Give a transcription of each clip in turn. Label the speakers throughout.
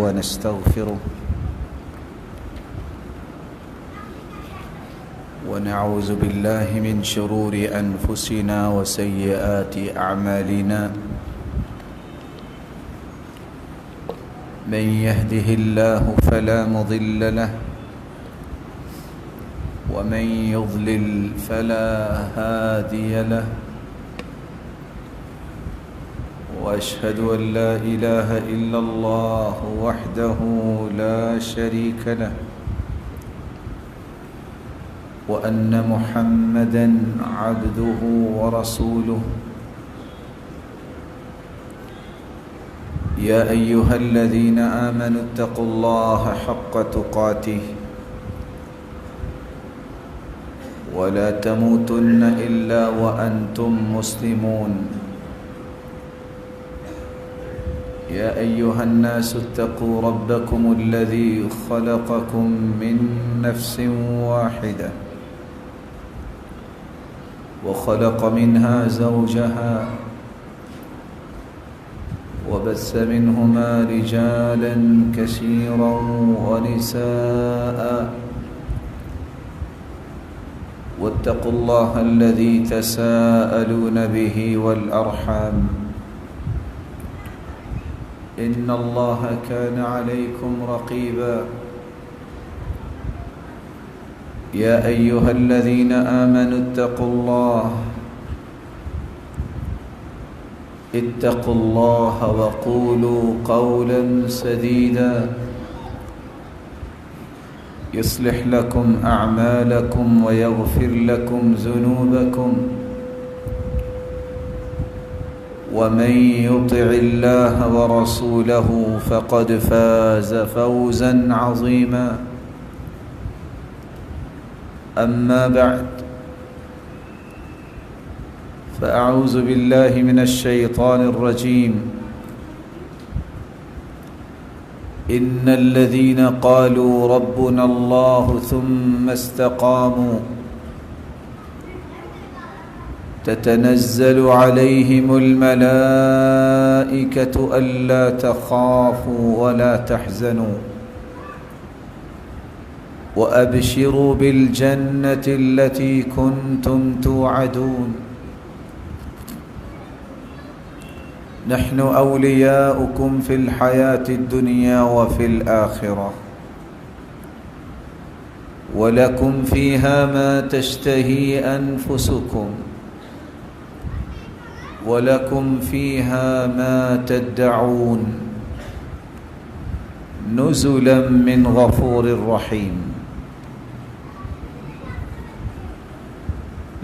Speaker 1: ونستغفره ونعوذ بالله من شرور أنفسنا وسيئات أعمالنا من يهده الله فلا مضل له ومن يضلل فلا هادي له وأشهد أن لا إله إلا الله وحده لا شريك له وأن محمدًا عبده ورسوله يا أيها الذين آمنوا اتقوا الله حق تقاته ولا تموتن إلا وأنتم مسلمون يا أيها الناس اتقوا ربكم الذي خلقكم من نفس واحدة وخلق منها زوجها وبث منهما رجالا كثيرا ونساء واتقوا الله الذي تساءلون به والأرحام إن الله كان عليكم رقيبا يا أيها الذين آمنوا اتقوا الله وقولوا قولا سديدا يصلح لكم أعمالكم ويغفر لكم ذنوبكم ومن يطع الله ورسوله فقد فاز فوزا عظيما أما بعد فأعوذ بالله من الشيطان الرجيم إن الذين قالوا ربنا الله ثم استقاموا تتنزل عليهم الملائكة ألا تخافوا ولا تحزنوا وأبشروا بالجنة التي كنتم توعدون نحن أولياؤكم في الحياة الدنيا وفي الآخرة ولكم فيها ما تشتهي أنفسكم وَلَكُمْ فِيهَا مَا تَدَّعُونَ نُزُلًا مِّن غَفُورٍ رَّحِيمٍ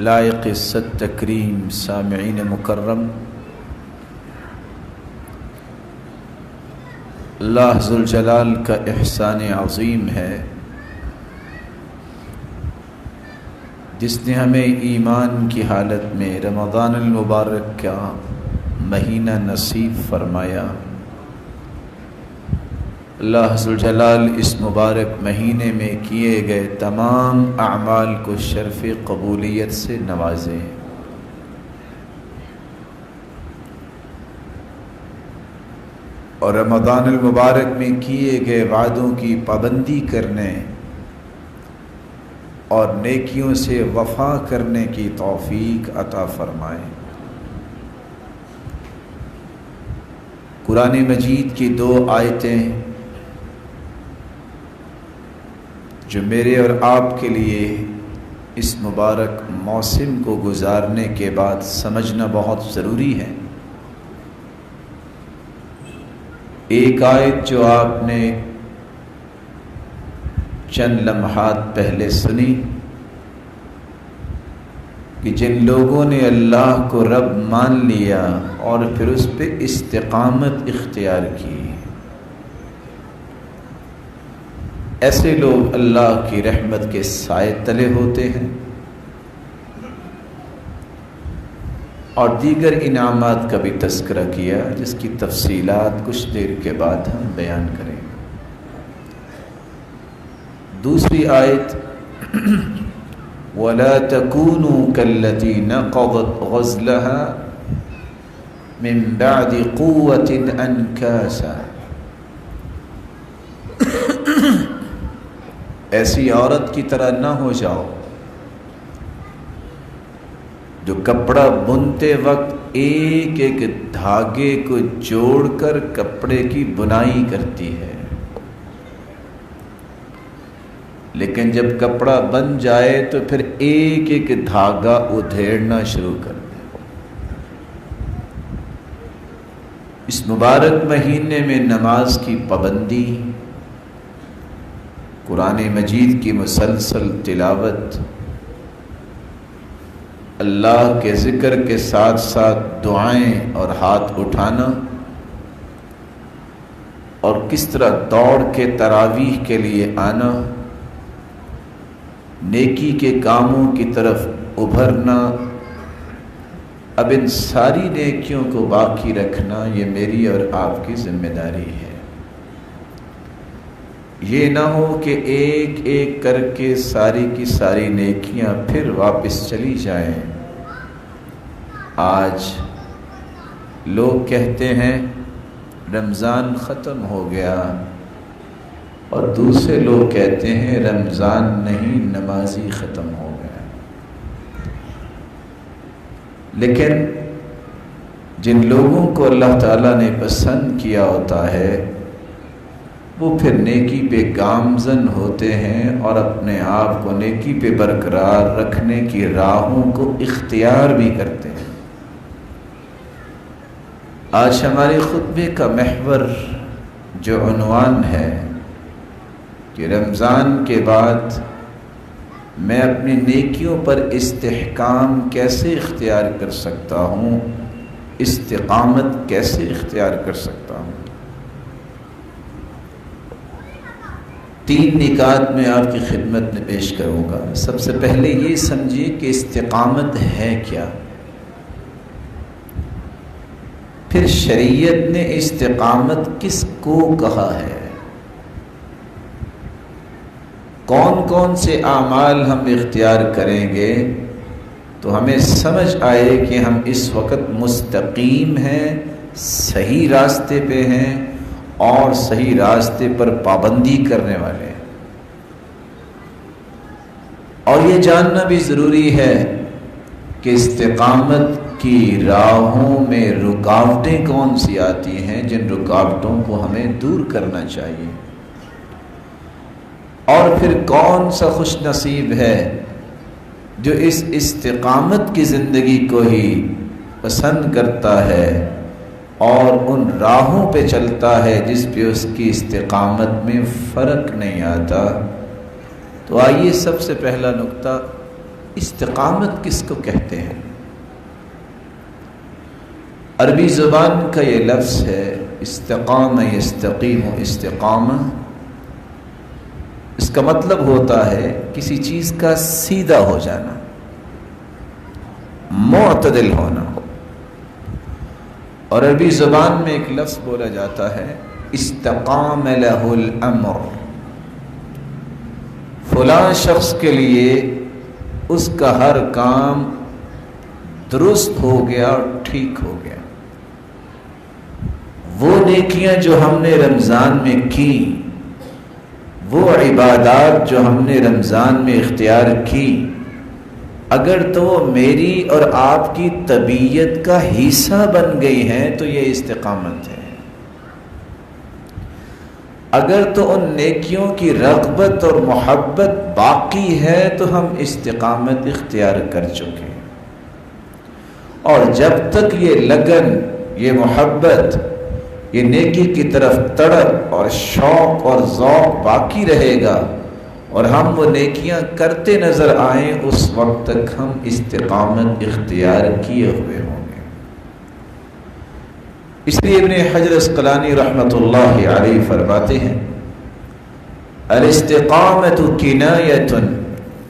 Speaker 1: لائق عزت تکریم سامعین مکرم، اللہ ذوالجلال کا احسان عظیم ہے جس نے ہمیں ایمان کی حالت میں رمضان المبارک کا مہینہ نصیب فرمایا۔ اللہ ذوالجلال اس مبارک مہینے میں کیے گئے تمام اعمال کو شرف قبولیت سے نوازے۔ اور رمضان المبارک میں کیے گئے وعدوں کی پابندی کرنے اور نیکیوں سے وفا کرنے کی توفیق عطا فرمائے۔ قرآن مجید کی 2 آیتیں جو میرے اور آپ کے لیے اس مبارک موسم کو گزارنے کے بعد سمجھنا بہت ضروری ہے۔ ایک آیت جو آپ نے چند لمحات پہلے سنی کہ جن لوگوں نے اللہ کو رب مان لیا اور پھر اس پہ استقامت اختیار کی، ایسے لوگ اللہ کی رحمت کے سائے تلے ہوتے ہیں، اور دیگر انعامات کا بھی تذکرہ کیا جس کی تفصیلات کچھ دیر کے بعد ہم بیان کریں۔ دوسری آیت وَلَا تَكُونُوا كَالَّتِي نَقَضَتْ غَزْلَهَا مِن بَعْدِ قُوَّةٍ أَنْكَاسًا، ایسی عورت کی طرح نہ ہو جاؤ جو کپڑا بنتے وقت ایک ایک دھاگے کو جوڑ کر کپڑے کی بنائی کرتی ہے، لیکن جب کپڑا بن جائے تو پھر ایک ایک دھاگا ادھیڑنا شروع کر دے۔ اس مبارک مہینے میں نماز کی پابندی، قرآن مجید کی مسلسل تلاوت، اللہ کے ذکر کے ساتھ ساتھ دعائیں اور ہاتھ اٹھانا، اور کس طرح دوڑ کے تراویح کے لیے آنا، نیکی کے کاموں کی طرف ابھرنا، اب ان ساری نیکیوں کو باقی رکھنا یہ میری اور آپ کی ذمہ داری ہے۔ یہ نہ ہو کہ ایک ایک کر کے ساری کی ساری نیکیاں پھر واپس چلی جائیں۔ آج لوگ کہتے ہیں رمضان ختم ہو گیا، اور دوسرے لوگ کہتے ہیں رمضان نہیں نمازی ختم ہو گیا۔ لیکن جن لوگوں کو اللہ تعالیٰ نے پسند کیا ہوتا ہے وہ پھر نیکی پہ گامزن ہوتے ہیں اور اپنے آپ کو نیکی پہ برقرار رکھنے کی راہوں کو اختیار بھی کرتے ہیں۔ آج ہمارے خطبے کا محور جو عنوان ہے کہ رمضان کے بعد میں اپنی نیکیوں پر استحکام کیسے اختیار کر سکتا ہوں، استقامت کیسے اختیار کر سکتا ہوں۔ 3 نکات میں آپ کی خدمت میں پیش کروں گا۔ سب سے پہلے یہ سمجھیے کہ استقامت ہے کیا، پھر شریعت نے استقامت کس کو کہا ہے، کون کون سے اعمال ہم اختیار کریں گے تو ہمیں سمجھ آئے کہ ہم اس وقت مستقیم ہیں، صحیح راستے پہ ہیں اور صحیح راستے پر پابندی کرنے والے ہیں۔ اور یہ جاننا بھی ضروری ہے کہ استقامت کی راہوں میں رکاوٹیں کون سی آتی ہیں، جن رکاوٹوں کو ہمیں دور کرنا چاہیے، اور پھر کون سا خوش نصیب ہے جو اس استقامت کی زندگی کو ہی پسند کرتا ہے اور ان راہوں پہ چلتا ہے جس پہ اس کی استقامت میں فرق نہیں آتا۔ تو آئیے سب سے پہلا نقطہ، استقامت کس کو کہتے ہیں۔ عربی زبان کا یہ لفظ ہے استقام یستقیم استقامہ، اس کا مطلب ہوتا ہے کسی چیز کا سیدھا ہو جانا، معتدل ہونا۔ اور عربی زبان میں ایک لفظ بولا جاتا ہے استقام لہ الامر، فلاں شخص کے لیے اس کا ہر کام درست ہو گیا اور ٹھیک ہو گیا۔ وہ نیکیاں جو ہم نے رمضان میں کی، وہ عبادات جو ہم نے رمضان میں اختیار کی، اگر تو وہ میری اور آپ کی طبیعت کا حصہ بن گئی ہیں تو یہ استقامت ہے۔ اگر تو ان نیکیوں کی رغبت اور محبت باقی ہے تو ہم استقامت اختیار کر چکے ہیں۔ اور جب تک یہ لگن، یہ محبت، یہ نیکی کی طرف تڑپ اور شوق اور ذوق باقی رہے گا اور ہم وہ نیکیاں کرتے نظر آئیں، اس وقت تک ہم استقامت اختیار کیے ہوئے ہوں گے۔ اس لیے ابن حجر عسقلانی رحمۃ اللہ علیہ فرماتے ہیں الاستقامت کنایۃ عن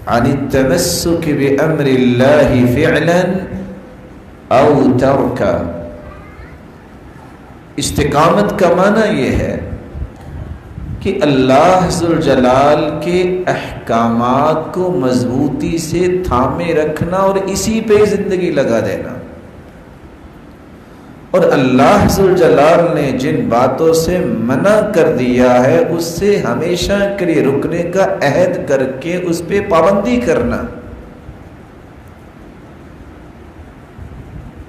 Speaker 1: التمسک بامر اللہ فعلا او ترکا۔ استقامت کا معنی یہ ہے کہ اللہ ذوالجلال کے احکامات کو مضبوطی سے تھامے رکھنا اور اسی پہ زندگی لگا دینا۔ اور اللہ ذوالجلال نے جن باتوں سے منع کر دیا ہے اس سے ہمیشہ کے لیے رکنے کا عہد کر کے اس پہ پابندی کرنا.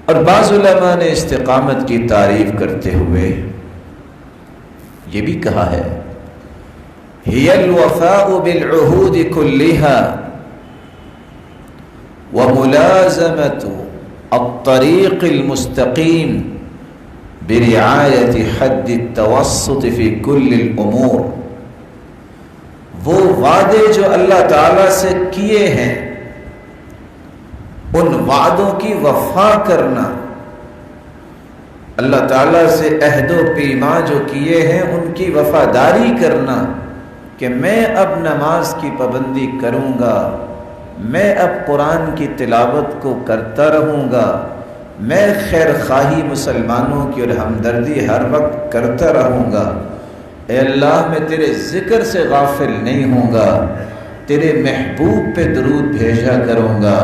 Speaker 1: اور بعض علماء نے استقامت کی تعریف کرتے ہوئے یہ بھی کہا ہے هي الوفاء بالعهود كلها وملازمة الطريق المستقيم برعاية حد التوسط في كل الأمور. وہ وعدے جو اللہ تعالیٰ سے کیے ہیں ان وعدوں کی وفا کرنا، اللہ تعالیٰ سے عہد و پیما جو کیے ہیں ان کی وفاداری کرنا کہ میں اب نماز کی پابندی کروں گا، میں اب قرآن کی تلاوت کو کرتا رہوں گا، میں خیر خواہی مسلمانوں کی اور ہمدردی ہر وقت کرتا رہوں گا، اے اللہ میں تیرے ذکر سے غافل نہیں ہوں گا، تیرے محبوب پہ درود بھیجا کروں گا،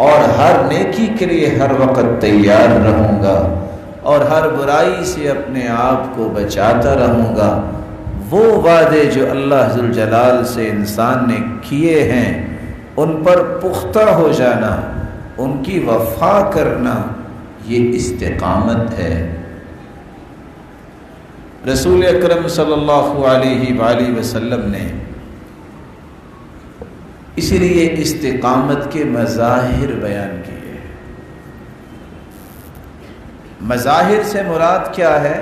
Speaker 1: اور ہر نیکی کے لیے ہر وقت تیار رہوں گا، اور ہر برائی سے اپنے آپ کو بچاتا رہوں گا. وہ وعدے جو اللہ ذوالجلال سے انسان نے کیے ہیں ان پر پختہ ہو جانا، ان کی وفا کرنا، یہ استقامت ہے. رسول اکرم صلی اللہ علیہ وآلہ وسلم نے اسی لیے استقامت کے مظاہر بیان کیے. مظاہر سے مراد کیا ہے؟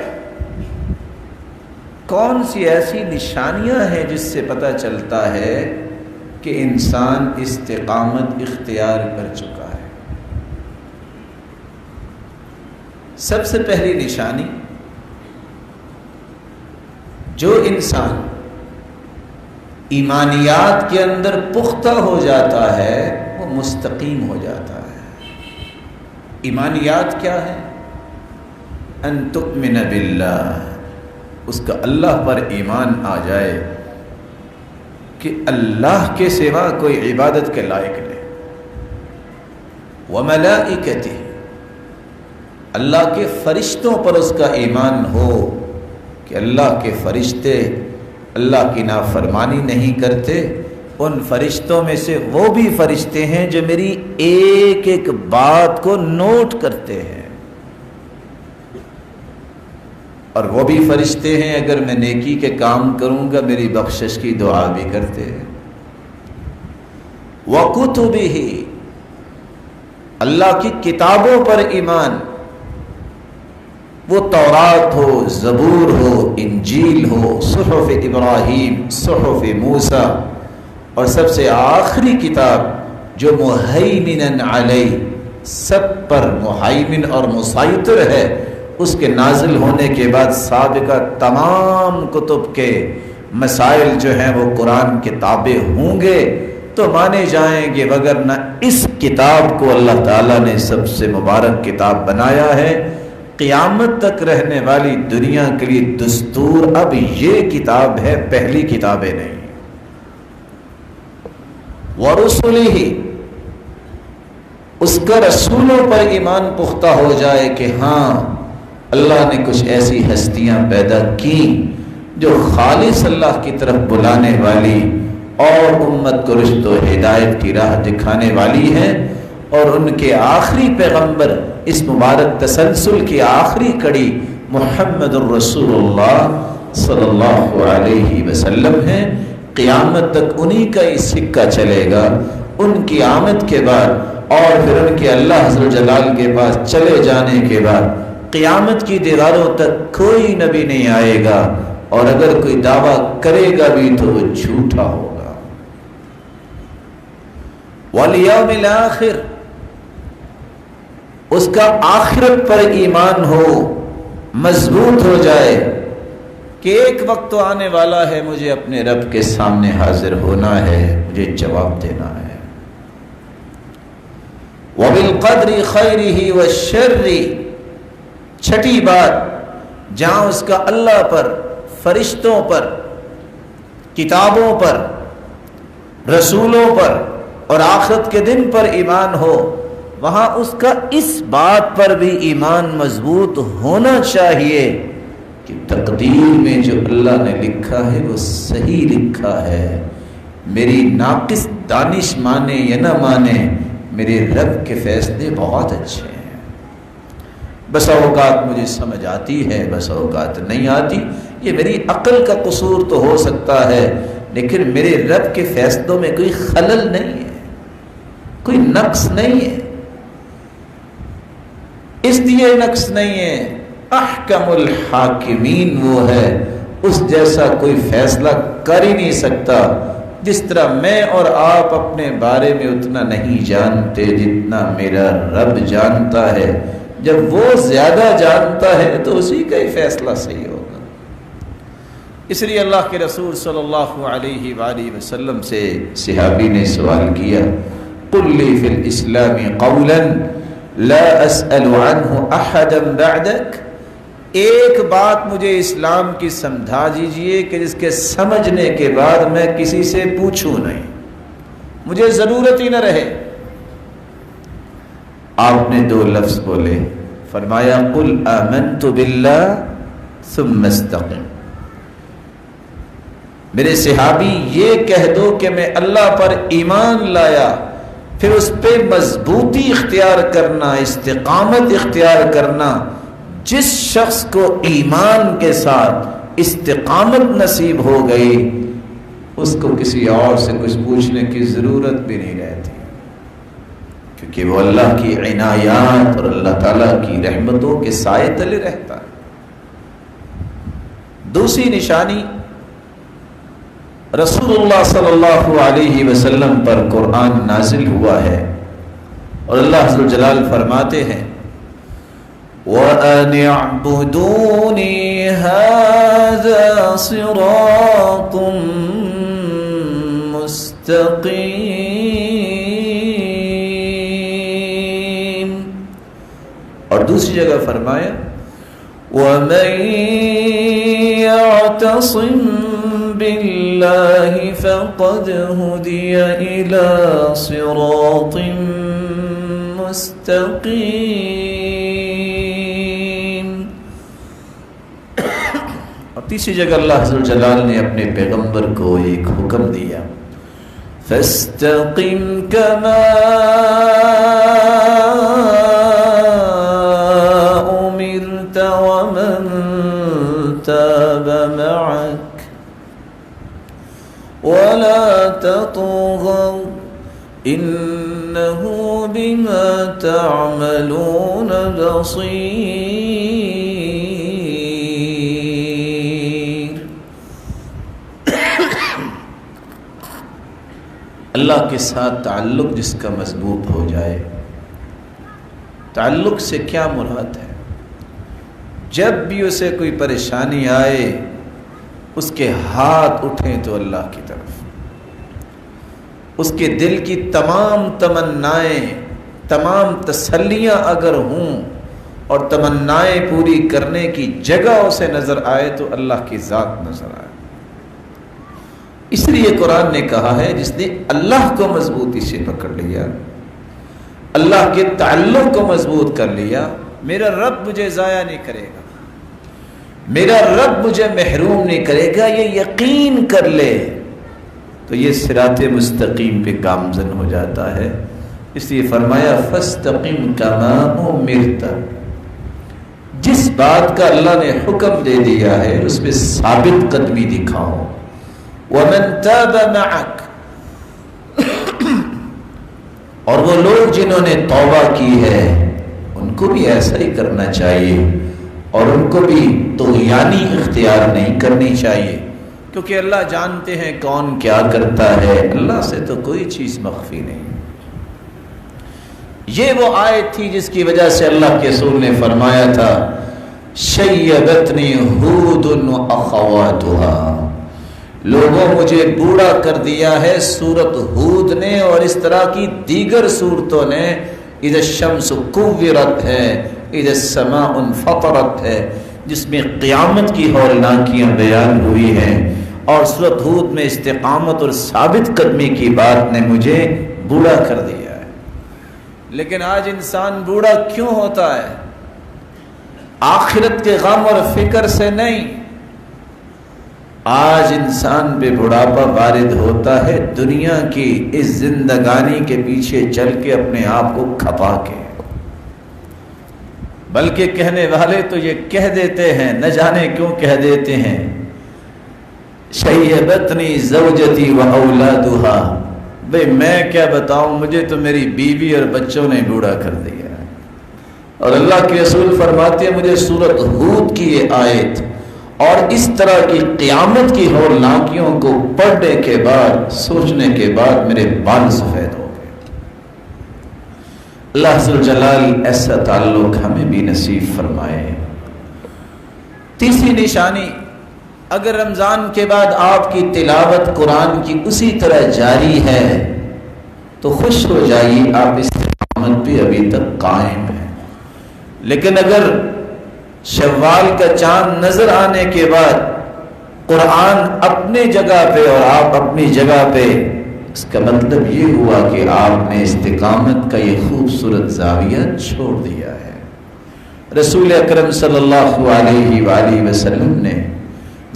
Speaker 1: کون سی ایسی نشانیاں ہیں جس سے پتہ چلتا ہے کہ انسان استقامت اختیار کر چکا ہے؟ سب سے پہلی نشانی، جو انسان ایمانیات کے اندر پختہ ہو جاتا ہے وہ مستقیم ہو جاتا ہے. ایمانیات کیا ہے؟ ان تؤمن باللہ، اس کا اللہ پر ایمان آ جائے کہ اللہ کے سوا کوئی عبادت کے لائق نہیں. وملائکتہ، اللہ کے فرشتوں پر اس کا ایمان ہو کہ اللہ کے فرشتے اللہ کی نافرمانی نہیں کرتے. ان فرشتوں میں سے وہ بھی فرشتے ہیں جو میری ایک ایک بات کو نوٹ کرتے ہیں، اور وہ بھی فرشتے ہیں اگر میں نیکی کے کام کروں گا میری بخشش کی دعا بھی کرتے ہیں. وَكُتُبِهِ، اللہ کی کتابوں پر ایمان، وہ تورات ہو، زبور ہو، انجیل ہو، صحف ابراہیم، صحف موسیٰ، اور سب سے آخری کتاب جو مہیمن علیہ، سب پر مہیمن اور مسیطر ہے، اس کے نازل ہونے کے بعد سابقہ تمام کتب کے مسائل جو ہیں وہ قرآن کے تابع ہوں گے تو مانے جائیں گے، وگرنہ اس کتاب کو اللہ تعالیٰ نے سب سے مبارک کتاب بنایا ہے. قیامت تک رہنے والی دنیا کے لیے دستور اب یہ کتاب ہے، پہلی کتابیں نہیں. وَرُسُلِهِ، اس کا رسولوں پر ایمان پختہ ہو جائے کہ ہاں اللہ نے کچھ ایسی ہستیاں پیدا کی جو خالص اللہ کی طرف بلانے والی اور امت کو رشد و ہدایت کی راہ دکھانے والی ہیں، اور ان کے آخری پیغمبر اس مبارک تسلسل کی آخری کڑی محمد الرسول اللہ صلی اللہ علیہ وسلم ہیں. قیامت تک انہی کا ہی سکہ چلے گا. ان کی آمد کے بعد اور پھر ان کے اللہ عز و جلال کے پاس چلے جانے کے بعد قیامت کی دیواروں تک کوئی نبی نہیں آئے گا، اور اگر کوئی دعویٰ کرے گا بھی تو وہ جھوٹا ہوگا. والیوم الآخر، اس کا آخرت پر ایمان ہو، مضبوط ہو جائے کہ ایک وقت تو آنے والا ہے مجھے اپنے رب کے سامنے حاضر ہونا ہے، مجھے جواب دینا ہے. وَبِالْقَدْرِ خَيْرِهِ وَالشَّرِّ، چھٹی بات جہاں اس کا اللہ پر، فرشتوں پر، کتابوں پر، رسولوں پر اور آخرت کے دن پر ایمان ہو، وہاں اس کا اس بات پر بھی ایمان مضبوط ہونا چاہیے کہ تقدیر میں جو اللہ نے لکھا ہے وہ صحیح لکھا ہے، میری ناقص دانش مانے یا نہ مانے، میرے رب کے فیصلے بہت اچھے ہیں۔ بس اوقات مجھے سمجھ آتی ہے، بس اوقات نہیں آتی، یہ میری عقل کا قصور تو ہو سکتا ہے، لیکن میرے رب کے فیصلوں میں کوئی خلل نہیں ہے، کوئی نقص نہیں ہے۔ اس لیے نقص نہیں ہے، احکم الحاکمین وہ ہے، اس جیسا کوئی فیصلہ کر ہی نہیں سکتا۔ جس طرح میں اور آپ اپنے بارے میں اتنا نہیں جانتے جتنا میرا رب جانتا ہے، جب وہ زیادہ جانتا ہے تو اسی کا ہی فیصلہ صحیح ہوگا۔ اس لیے اللہ کے رسول صلی اللہ علیہ وآلہ وسلم سے صحابی نے سوال کیا، قل لی فی الاسلام قولا لا اسأل عنہ احدا بعدک، ایک بات مجھے اسلام کی سمجھا دیجئے کہ جس کے سمجھنے کے بعد میں کسی سے پوچھوں نہیں، مجھے ضرورت ہی نہ رہے۔ آپ نے دو لفظ بولے، فرمایا قل آمنت باللہ ثم استقم، میرے صحابی یہ کہہ دو کہ میں اللہ پر ایمان لایا، پھر اس پہ مضبوطی اختیار کرنا، استقامت اختیار کرنا۔ جس شخص کو ایمان کے ساتھ استقامت نصیب ہو گئی، اس کو کسی اور سے کچھ پوچھنے کی ضرورت بھی نہیں رہتی، کیونکہ وہ اللہ کی عنایات اور اللہ تعالیٰ کی رحمتوں کے سائے تلے رہتا ہے۔ دوسری نشانی، رسول اللہ صلی اللہ علیہ وسلم پر قرآن نازل ہوا ہے اور اللہ عز و جلال فرماتے ہیں وَأَنِ اعْبُدُونِي هَذَا صِرَاطٌ مُسْتَقِيمٌ، اور دوسری جگہ فرمایا وَمَن يَعْتَصِم بِاللَّهِ فَقَدْ هُدِيَ إِلَى صِرَاطٍ مُسْتَقِيمٍ۔ اور تیسری جگہ اللہ عز و جلال نے اپنے پیغمبر کو ایک حکم دیا، فَاسْتَقِمْ كَمَا أُمِرْتَ وَمَنْ تَابَ مَعَكَ وَلَا تَطْغَوْا إِنَّهُ بِمَا تَعْمَلُونَ بَصِيرٌ۔ اللہ کے ساتھ تعلق جس کا مضبوط ہو جائے، تعلق سے کیا مراد ہے؟ جب بھی اسے کوئی پریشانی آئے، اس کے ہاتھ اٹھیں تو اللہ کی طرف، اس کے دل کی تمام تمنائیں، تمام تسلیاں اگر ہوں اور تمنائیں پوری کرنے کی جگہ اسے نظر آئے تو اللہ کی ذات نظر آئے۔ اس لیے قرآن نے کہا ہے جس نے اللہ کو مضبوطی سے پکڑ لیا، اللہ کے تعلق کو مضبوط کر لیا، میرا رب مجھے ضائع نہیں کرے گا، میرا رب مجھے محروم نہیں کرے گا، یہ یقین کر لے تو یہ صراط مستقیم پہ گامزن ہو جاتا ہے۔ اس لیے فرمایا فاستقم کما امرت، جس بات کا اللہ نے حکم دے دیا ہے اس پہ ثابت قدمی دکھاؤ۔ ومن تاب معک، اور وہ لوگ جنہوں نے توبہ کی ہے ان کو بھی ایسا ہی کرنا چاہیے، اور ان کو بھی طغیانی اختیار نہیں کرنی چاہیے، کیونکہ اللہ جانتے ہیں کون کیا کرتا ہے، اللہ سے تو کوئی چیز مخفی نہیں۔ یہ وہ آیت تھی جس کی وجہ سے اللہ کے رسول نے فرمایا تھا شیبتنی ہود واخواتها، لوگوں مجھے بوڑھا کر دیا ہے سورت ہود نے اور اس طرح کی دیگر صورتوں نے، اذا الشمس کورت ہے، اذا السماء انفطرت ہے، جس میں قیامت کی ہولناکیاں بیان ہوئی ہیں، اور سورت ہود میں استقامت اور ثابت قدمی کی بات نے مجھے بوڑھا کر دیا ہے۔ لیکن آج انسان بوڑھا کیوں ہوتا ہے؟ آخرت کے غم اور فکر سے نہیں، آج انسان پہ بڑھاپا وارد ہوتا ہے دنیا کی اس زندگانی کے پیچھے چل کے اپنے آپ کو کھپا کے۔ بلکہ کہنے والے تو یہ کہہ دیتے ہیں، نہ جانے کیوں کہہ دیتے ہیں، شیبتنی زوجتی و اولادھا، بھئی میں کیا بتاؤں، مجھے تو میری بیوی اور بچوں نے بوڑھا کر دیا۔ اور اللہ کے رسول فرماتے ہیں مجھے سورۃ ہود کی یہ آیت اور اس طرح کی قیامت کی ہولناکیوں کو پڑھنے کے بعد، سوچنے کے بعد میرے بال سفید ہو گئے۔ اللہ ذو الجلال ایسا تعلق ہمیں بھی نصیب فرمائے۔ تیسری نشانی، اگر رمضان کے بعد آپ کی تلاوت قرآن کی اسی طرح جاری ہے تو خوش ہو جائیے، آپ استقامت بھی ابھی تک قائم ہے۔ لیکن اگر شوال کا چاند نظر آنے کے بعد قرآن اپنے جگہ پہ اور آپ اپنی جگہ پہ، اس کا مطلب یہ ہوا کہ آپ نے استقامت کا یہ خوبصورت زاویہ چھوڑ دیا ہے۔ رسول اکرم صلی اللہ علیہ وآلہ وسلم نے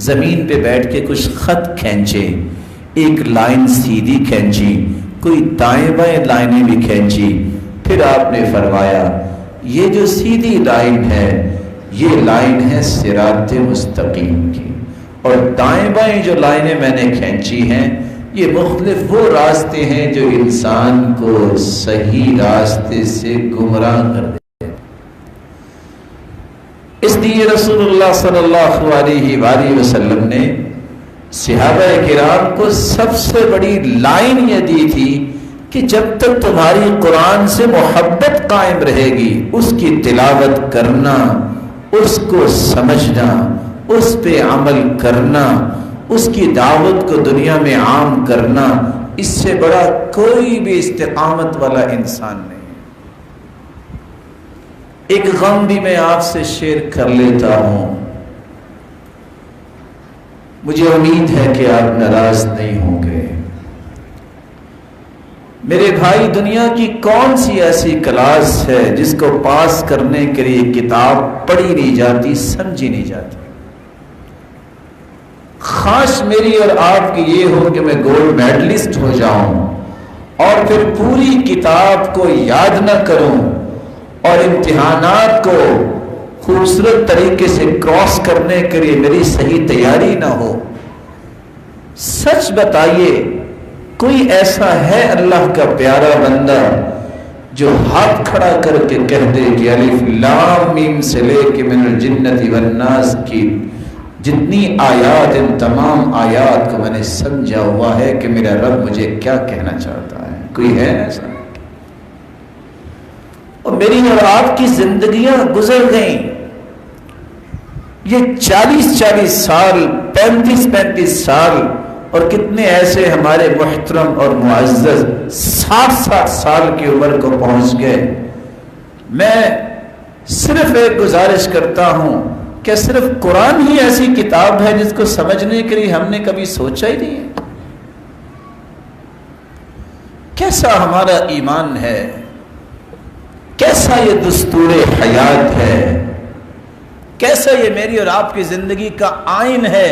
Speaker 1: زمین پہ بیٹھ کے کچھ خط کھینچے، ایک لائن سیدھی کھینچی، کوئی دائیں بائیں لائنیں بھی کھینچی، پھر آپ نے فرمایا یہ جو سیدھی لائن ہے یہ لائن ہے صراط مستقیم کی، اور دائیں بائیں جو لائنیں میں نے کھینچی ہیں یہ مختلف وہ راستے ہیں جو انسان کو صحیح راستے سے گمراہ کر دیتے ہیں۔ اس لیے رسول اللہ صلی اللہ علیہ وآلہ وسلم نے صحابہ کرام کو سب سے بڑی لائن یہ دی تھی کہ جب تک تمہاری قرآن سے محبت قائم رہے گی، اس کی تلاوت کرنا، اس کو سمجھنا، اس پہ عمل کرنا، اس کی دعوت کو دنیا میں عام کرنا، اس سے بڑا کوئی بھی استقامت والا انسان نہیں۔ ایک غم بھی میں آپ سے شیئر کر لیتا ہوں، مجھے امید ہے کہ آپ ناراض نہیں ہوں گے۔ میرے بھائی، دنیا کی کون سی ایسی کلاس ہے جس کو پاس کرنے کے لیے کتاب پڑھی نہیں جاتی، سمجھی نہیں جاتی؟ خواہش میری اور آپ کی یہ ہو کہ میں گولڈ میڈلسٹ ہو جاؤں اور پھر پوری کتاب کو یاد نہ کروں اور امتحانات کو خوبصورت طریقے سے کراس کرنے کے لیے میری صحیح تیاری نہ ہو۔ سچ بتائیے، کوئی ایسا ہے اللہ کا پیارا بندہ جو ہاتھ کھڑا کر کے کہہ دے کہ الف لام میم سے لے کے من الجنت والناس کی جتنی آیات، ان تمام آیات کو میں نے سمجھا ہوا ہے کہ میرا رب مجھے کیا کہنا چاہتا ہے؟ کوئی ہے ایسا؟ اور میری اور آپ کی زندگیاں گزر گئیں، یہ 40 سال، 35 سال، اور کتنے ایسے ہمارے محترم اور معزز 60 سال کی عمر کو پہنچ گئے۔ میں صرف ایک گزارش کرتا ہوں کہ صرف قرآن ہی ایسی کتاب ہے جس کو سمجھنے کے لیے ہم نے کبھی سوچا ہی نہیں ہے؟ کیسا ہمارا ایمان ہے، کیسا یہ دستور حیات ہے، کیسا یہ میری اور آپ کی زندگی کا آئین ہے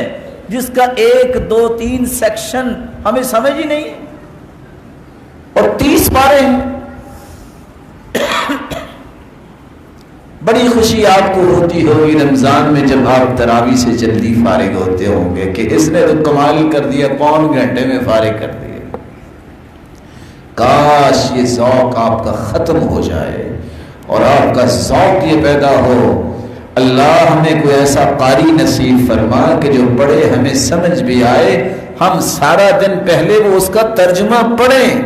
Speaker 1: جس کا 1 2 3 سیکشن ہمیں سمجھ ہی نہیں، اور 30 پارے ہیں۔ بڑی خوشی آپ کو ہوتی ہوگی رمضان میں جب آپ تراویح سے جلدی فارغ ہوتے ہوں گے کہ اس نے تو کمال کر دیا، پون گھنٹے میں فارغ کر دیا۔ کاش یہ ذوق آپ کا ختم ہو جائے اور آپ کا ذوق یہ پیدا ہو، اللہ ہمیں کوئی ایسا قاری نصیب فرما کہ جو پڑھے ہمیں سمجھ بھی آئے، ہم سارا دن پہلے وہ اس کا ترجمہ پڑھیں،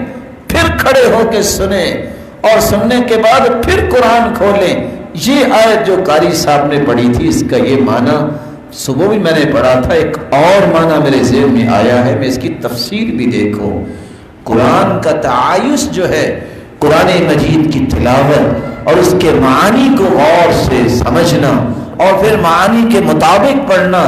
Speaker 1: پھر کھڑے ہو کے سنیں، اور سننے کے بعد پھر قرآن کھولیں۔ یہ آیت جو قاری صاحب نے پڑھی تھی، اس کا یہ معنی صبح بھی میں نے پڑھا تھا، ایک اور معنی میرے ذہن میں آیا ہے، میں اس کی تفسیر بھی دیکھو۔ قرآن کا تعایش جو ہے، قرآن مجید کی تلاوت اور اس کے معانی کو غور سے سمجھنا اور پھر معانی کے مطابق پڑھنا،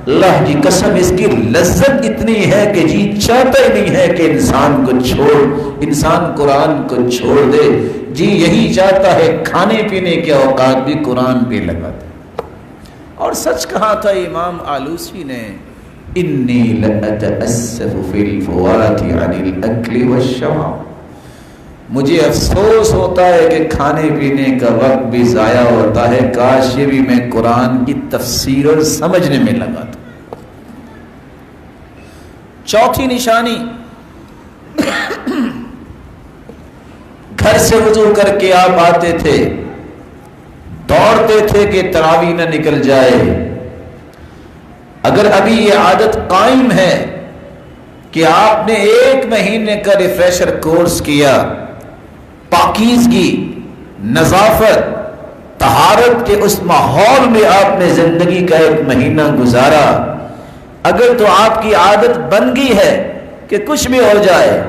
Speaker 1: اللہ کی قسم اس کی لذت اتنی ہے کہ جی چاہتا ہی نہیں ہے کہ انسان قرآن کو چھوڑ دے۔ جی یہی چاہتا ہے کھانے پینے کے اوقات بھی قرآن پہ لگا دے۔ اور سچ کہا تھا امام آلوسی نے، انی لأتأسف فی الفوات عن الاکل والشراب، مجھے افسوس ہوتا ہے کہ کھانے پینے کا وقت بھی ضائع ہوتا ہے، کاش یہ بھی میں قرآن کی تفسیر اور سمجھنے میں لگا تھا۔ چوتھی نشانی، گھر سے وضو کر کے آپ آتے تھے، دوڑتے تھے کہ تراویح نہ نکل جائے۔ اگر ابھی یہ عادت قائم ہے کہ آپ نے 1 مہینے کا ریفریشر کورس کیا، پاکیزگی، نظافت، طہارت کے اس ماحول میں آپ نے زندگی کا 1 مہینہ گزارا، اگر تو آپ کی عادت بن گئی ہے کہ کچھ بھی ہو جائے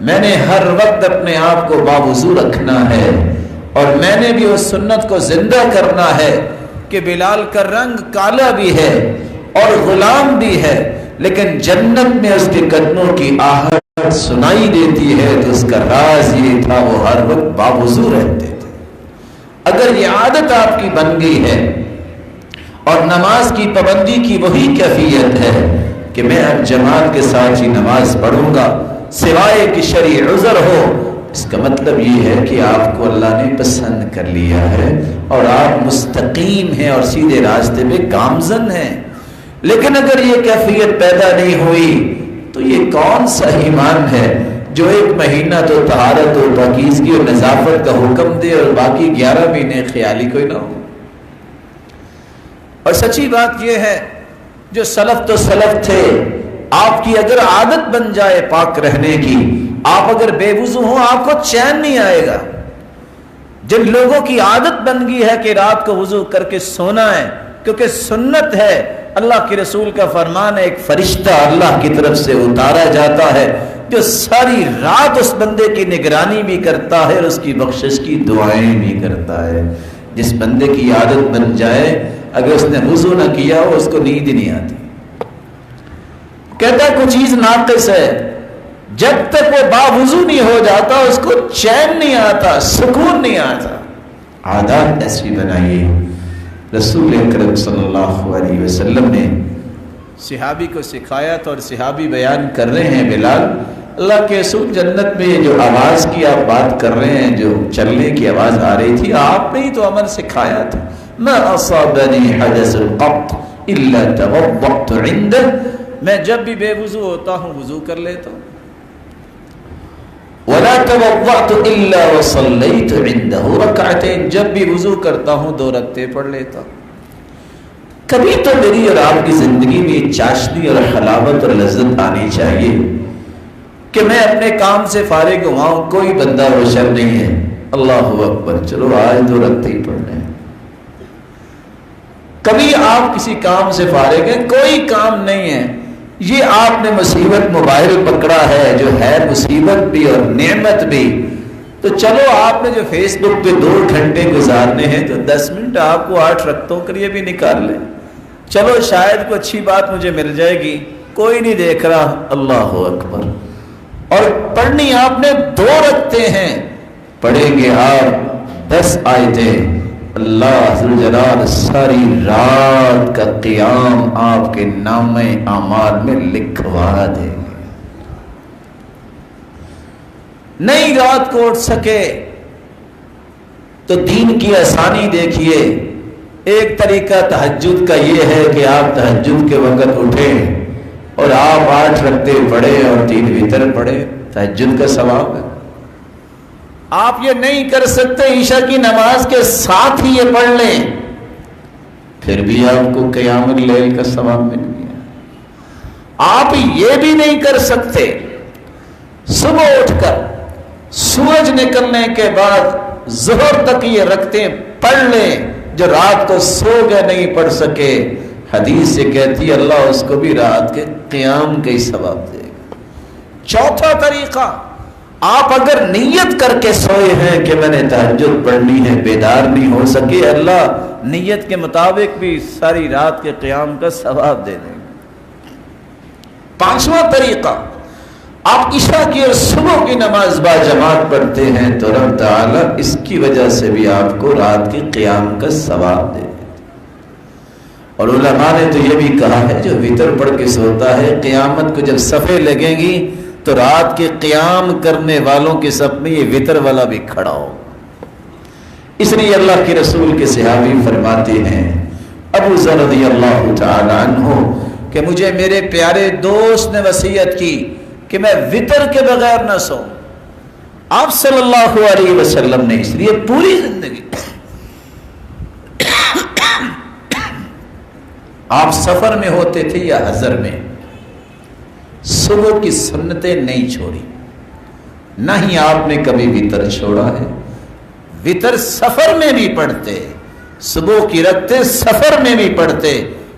Speaker 1: میں نے ہر وقت اپنے آپ کو باوضو رکھنا ہے، اور میں نے بھی اس سنت کو زندہ کرنا ہے کہ بلال کا رنگ کالا بھی ہے اور غلام بھی ہے، لیکن جنت میں اس کے قدموں کی آہٹ سنائی دیتی ہے، تو اس کا راز یہ تھا وہ ہر وقت باوضو رہتے تھے۔ اگر یہ عادت آپ کی بن گئی ہے اور نماز کی پابندی کی وہی کیفیت ہے کہ میں اب جماعت کے ساتھ ہی نماز پڑھوں گا سوائے کہ شرعی عذر ہو، اس کا مطلب یہ ہے کہ آپ کو اللہ نے پسند کر لیا ہے اور آپ مستقیم ہیں اور سیدھے راستے پہ گامزن ہیں۔ لیکن اگر یہ کیفیت پیدا نہیں ہوئی تو یہ کون سا ایمان ہے جو 1 مہینہ تو طہارت اور پاکیزگی اور نظافت کا حکم دے اور باقی 11 مہینے خیالی کوئی نہ ہو۔ اور سچی بات یہ ہے، جو سلف تو سلف تھے، آپ کی اگر عادت بن جائے پاک رہنے کی، آپ اگر بے وضو ہوں آپ کو چین نہیں آئے گا۔ جن لوگوں کی عادت بن گئی ہے کہ رات کو وضو کر کے سونا ہے، کیونکہ سنت ہے، اللہ کے رسول کا فرمان ہے، ایک فرشتہ اللہ کی طرف سے اتارا جاتا ہے جو ساری رات اس بندے کی نگرانی بھی کرتا ہے اور اس کی بخشش کی دعائیں بھی کرتا ہے۔ جس بندے کی عادت بن جائے اگر اس نے وضو نہ کیا ہو اس کو نیند ہی نہیں آتی، کہتا ہے کوئی چیز ناقص ہے، جب تک وہ باوضو نہیں ہو جاتا اس کو چین نہیں آتا، سکون نہیں آتا۔ عادات ایسی بنائیے۔ رسول اکرم صلی اللہ علیہ وسلم نے صحابی کو سکھایا تھا، اور صحابی بیان کر رہے ہیں، بلال اللہ کے رسول جنت میں جو آواز کی آپ بات کر رہے ہیں، جو چلنے کی آواز آ رہی تھی، آپ نے ہی تو عمل سکھایا تھا۔ ما اصابنی حدث قط الا توضأت عنده، میں جب بھی بے وضو ہوتا ہوں وضو کر لیتا ہوں۔ ولا توضأت الا وصليت عنده ركعتين، جب بھی وضو کرتا ہوں 2 رکعتیں پڑھ لیتا ہوں۔ کبھی تو میری اور آپ کی زندگی میں چاشنی اور حلاوت اور لذت آنی چاہیے کہ میں اپنے کام سے فارغ ہوا ہوں، کوئی بندہ روشن نہیں ہے، اللہ اکبر، چلو آج 2 رکعتیں ہی پڑھ لیں۔ کبھی آپ کسی کام سے فارغ ہیں، کوئی کام نہیں ہے، یہ آپ نے مصیبت موبائل پکڑا ہے جو ہے مصیبت بھی اور نعمت بھی، تو چلو آپ نے جو فیس بک پہ 2 گھنٹے گزارنے ہیں تو 10 منٹ آپ کو 8 رکعتوں کے لیے بھی نکال لیں، چلو شاید کوئی اچھی بات مجھے مل جائے گی، کوئی نہیں دیکھ رہا، اللہ اکبر۔ اور پڑھنی آپ نے 2 رکعتیں ہیں، پڑھیں گے آپ 10 آیتیں، اللہ ذوالجلال ساری رات کا قیام آپ کے نامہ اعمال میں لکھوا دے گا۔ نئی رات کو اٹھ سکے تو دین کی آسانی دیکھیے۔ ایک طریقہ تہجد کا یہ ہے کہ آپ تہجد کے وقت اٹھیں اور آپ 8 رکعتیں پڑھیں اور 3 وتر پڑھیں، تہجد کا ثواب ہے۔ آپ یہ نہیں کر سکتے عشاء کی نماز کے ساتھ ہی یہ پڑھ لیں، پھر بھی آپ کو قیام اللیل کا ثواب مل گیا۔ آپ یہ بھی نہیں کر سکتے صبح اٹھ کر سورج نکلنے کے بعد ظہر تک یہ رکعتیں پڑھ لیں، جو رات کو سو گئے نہیں پڑھ سکے، حدیث سے کہتی ہے اللہ اس کو بھی رات کے قیام کا ہی ثواب دے گا۔ چوتھا طریقہ، آپ اگر نیت کر کے سوئے ہیں کہ میں نے تہجد پڑھنی ہے، بیدار نہیں ہو سکے، اللہ نیت کے مطابق بھی ساری رات کے قیام کا ثواب دے دیں گے۔ 5واں طریقہ، آپ عشاء کی اور صبح کی نماز با جماعت پڑھتے ہیں تو رب تعالیٰ اس کی وجہ سے بھی آپ کو رات کے قیام کا ثواب دے دیتے۔ اور علماء نے تو یہ بھی کہا ہے جو وتر پڑھ کے سوتا ہے قیامت کو جب صفیں لگیں گی تو رات کے قیام کرنے والوں کے صف میں یہ وتر والا بھی کھڑا ہو۔ اس لیے اللہ کے رسول کے صحابی فرماتے ہیں ابو ذر رضی اللہ تعالی عنہ کہ مجھے میرے پیارے دوست نے وصیت کی کہ میں وتر کے بغیر نہ سو۔ آپ صلی اللہ علیہ وسلم نے اس لیے پوری زندگی آپ سفر میں ہوتے تھے یا حضر میں صبح کی سنتیں نہیں چھوڑی، نہ ہی آپ نے کبھی وتر چھوڑا ہے۔ وتر سفر میں بھی پڑھتے، صبح کی رکعتیں سفر میں بھی پڑھتے،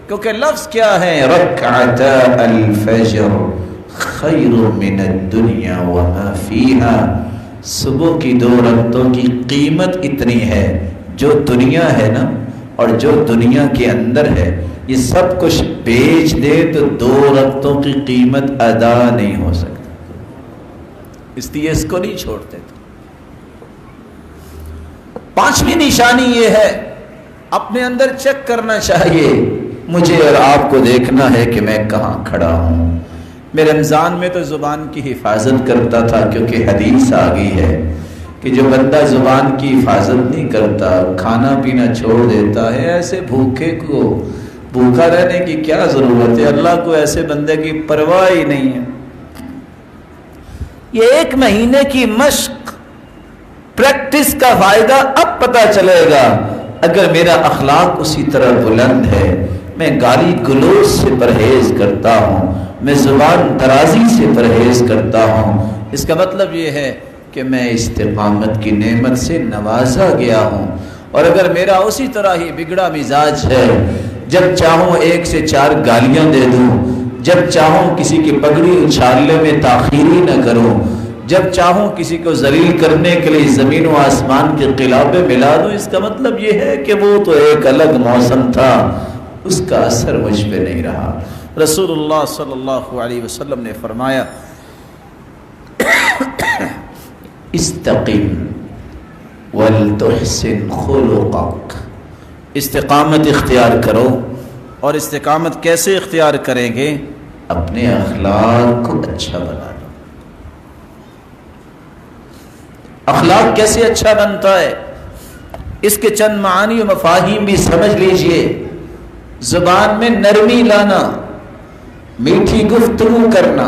Speaker 1: کیونکہ لفظ کیا ہے رکعتا الفجر خیر من الدنیا وما فیہا، صبح کی 2 رکعتوں کی قیمت اتنی ہے، جو دنیا ہے نا اور جو دنیا کے اندر ہے یہ سب کچھ بیچ دے تو 2 رکعتوں کی قیمت ادا نہیں ہو سکتی، اس لیے اس کو نہیں چھوڑتے تھے۔ 5ویں نشانی یہ ہے اپنے اندر چیک کرنا چاہیے، مجھے اور آپ کو دیکھنا ہے کہ میں کہاں کھڑا ہوں۔ میں رمضان میں تو زبان کی حفاظت کرتا تھا کیونکہ حدیث آ گئی ہے کہ جو بندہ زبان کی حفاظت نہیں کرتا، کھانا پینا چھوڑ دیتا ہے، ایسے بھوکے کو بھوکا رہنے کی کیا ضرورت ہے، اللہ کو ایسے بندے کی پرواہ ہی نہیں ہے۔ یہ 1 مہینے کی مشق پریکٹس کا فائدہ اب پتہ چلے گا۔ اگر میرا اخلاق اسی طرح بلند ہے، میں گالی گلوچ سے پرہیز کرتا ہوں، میں زبان درازی سے پرہیز کرتا ہوں، اس کا مطلب یہ ہے کہ میں استقامت کی نعمت سے نوازا گیا ہوں۔ اور اگر میرا اسی طرح ہی بگڑا مزاج ہے، جب چاہوں 1 سے 4 گالیاں دے دوں، جب چاہوں کسی کی پگڑی اچھالنے میں تاخیری نہ کروں، جب چاہوں کسی کو ذلیل کرنے کے لیے زمین و آسمان کے قلابے ملا دوں، اس کا مطلب یہ ہے کہ وہ تو ایک الگ موسم تھا، اس کا اثر مجھ پہ نہیں رہا۔ رسول اللہ صلی اللہ علیہ وسلم نے فرمایا استقم ولتحسن خلقک، استقامت اختیار کرو، اور استقامت کیسے اختیار کریں گے؟ اپنے اخلاق کو اچھا بنا لو۔ اخلاق کیسے اچھا بنتا ہے؟ اس کے چند معانی و مفاہیم بھی سمجھ لیجئے۔ زبان میں نرمی لانا، میٹھی گفتگو کرنا،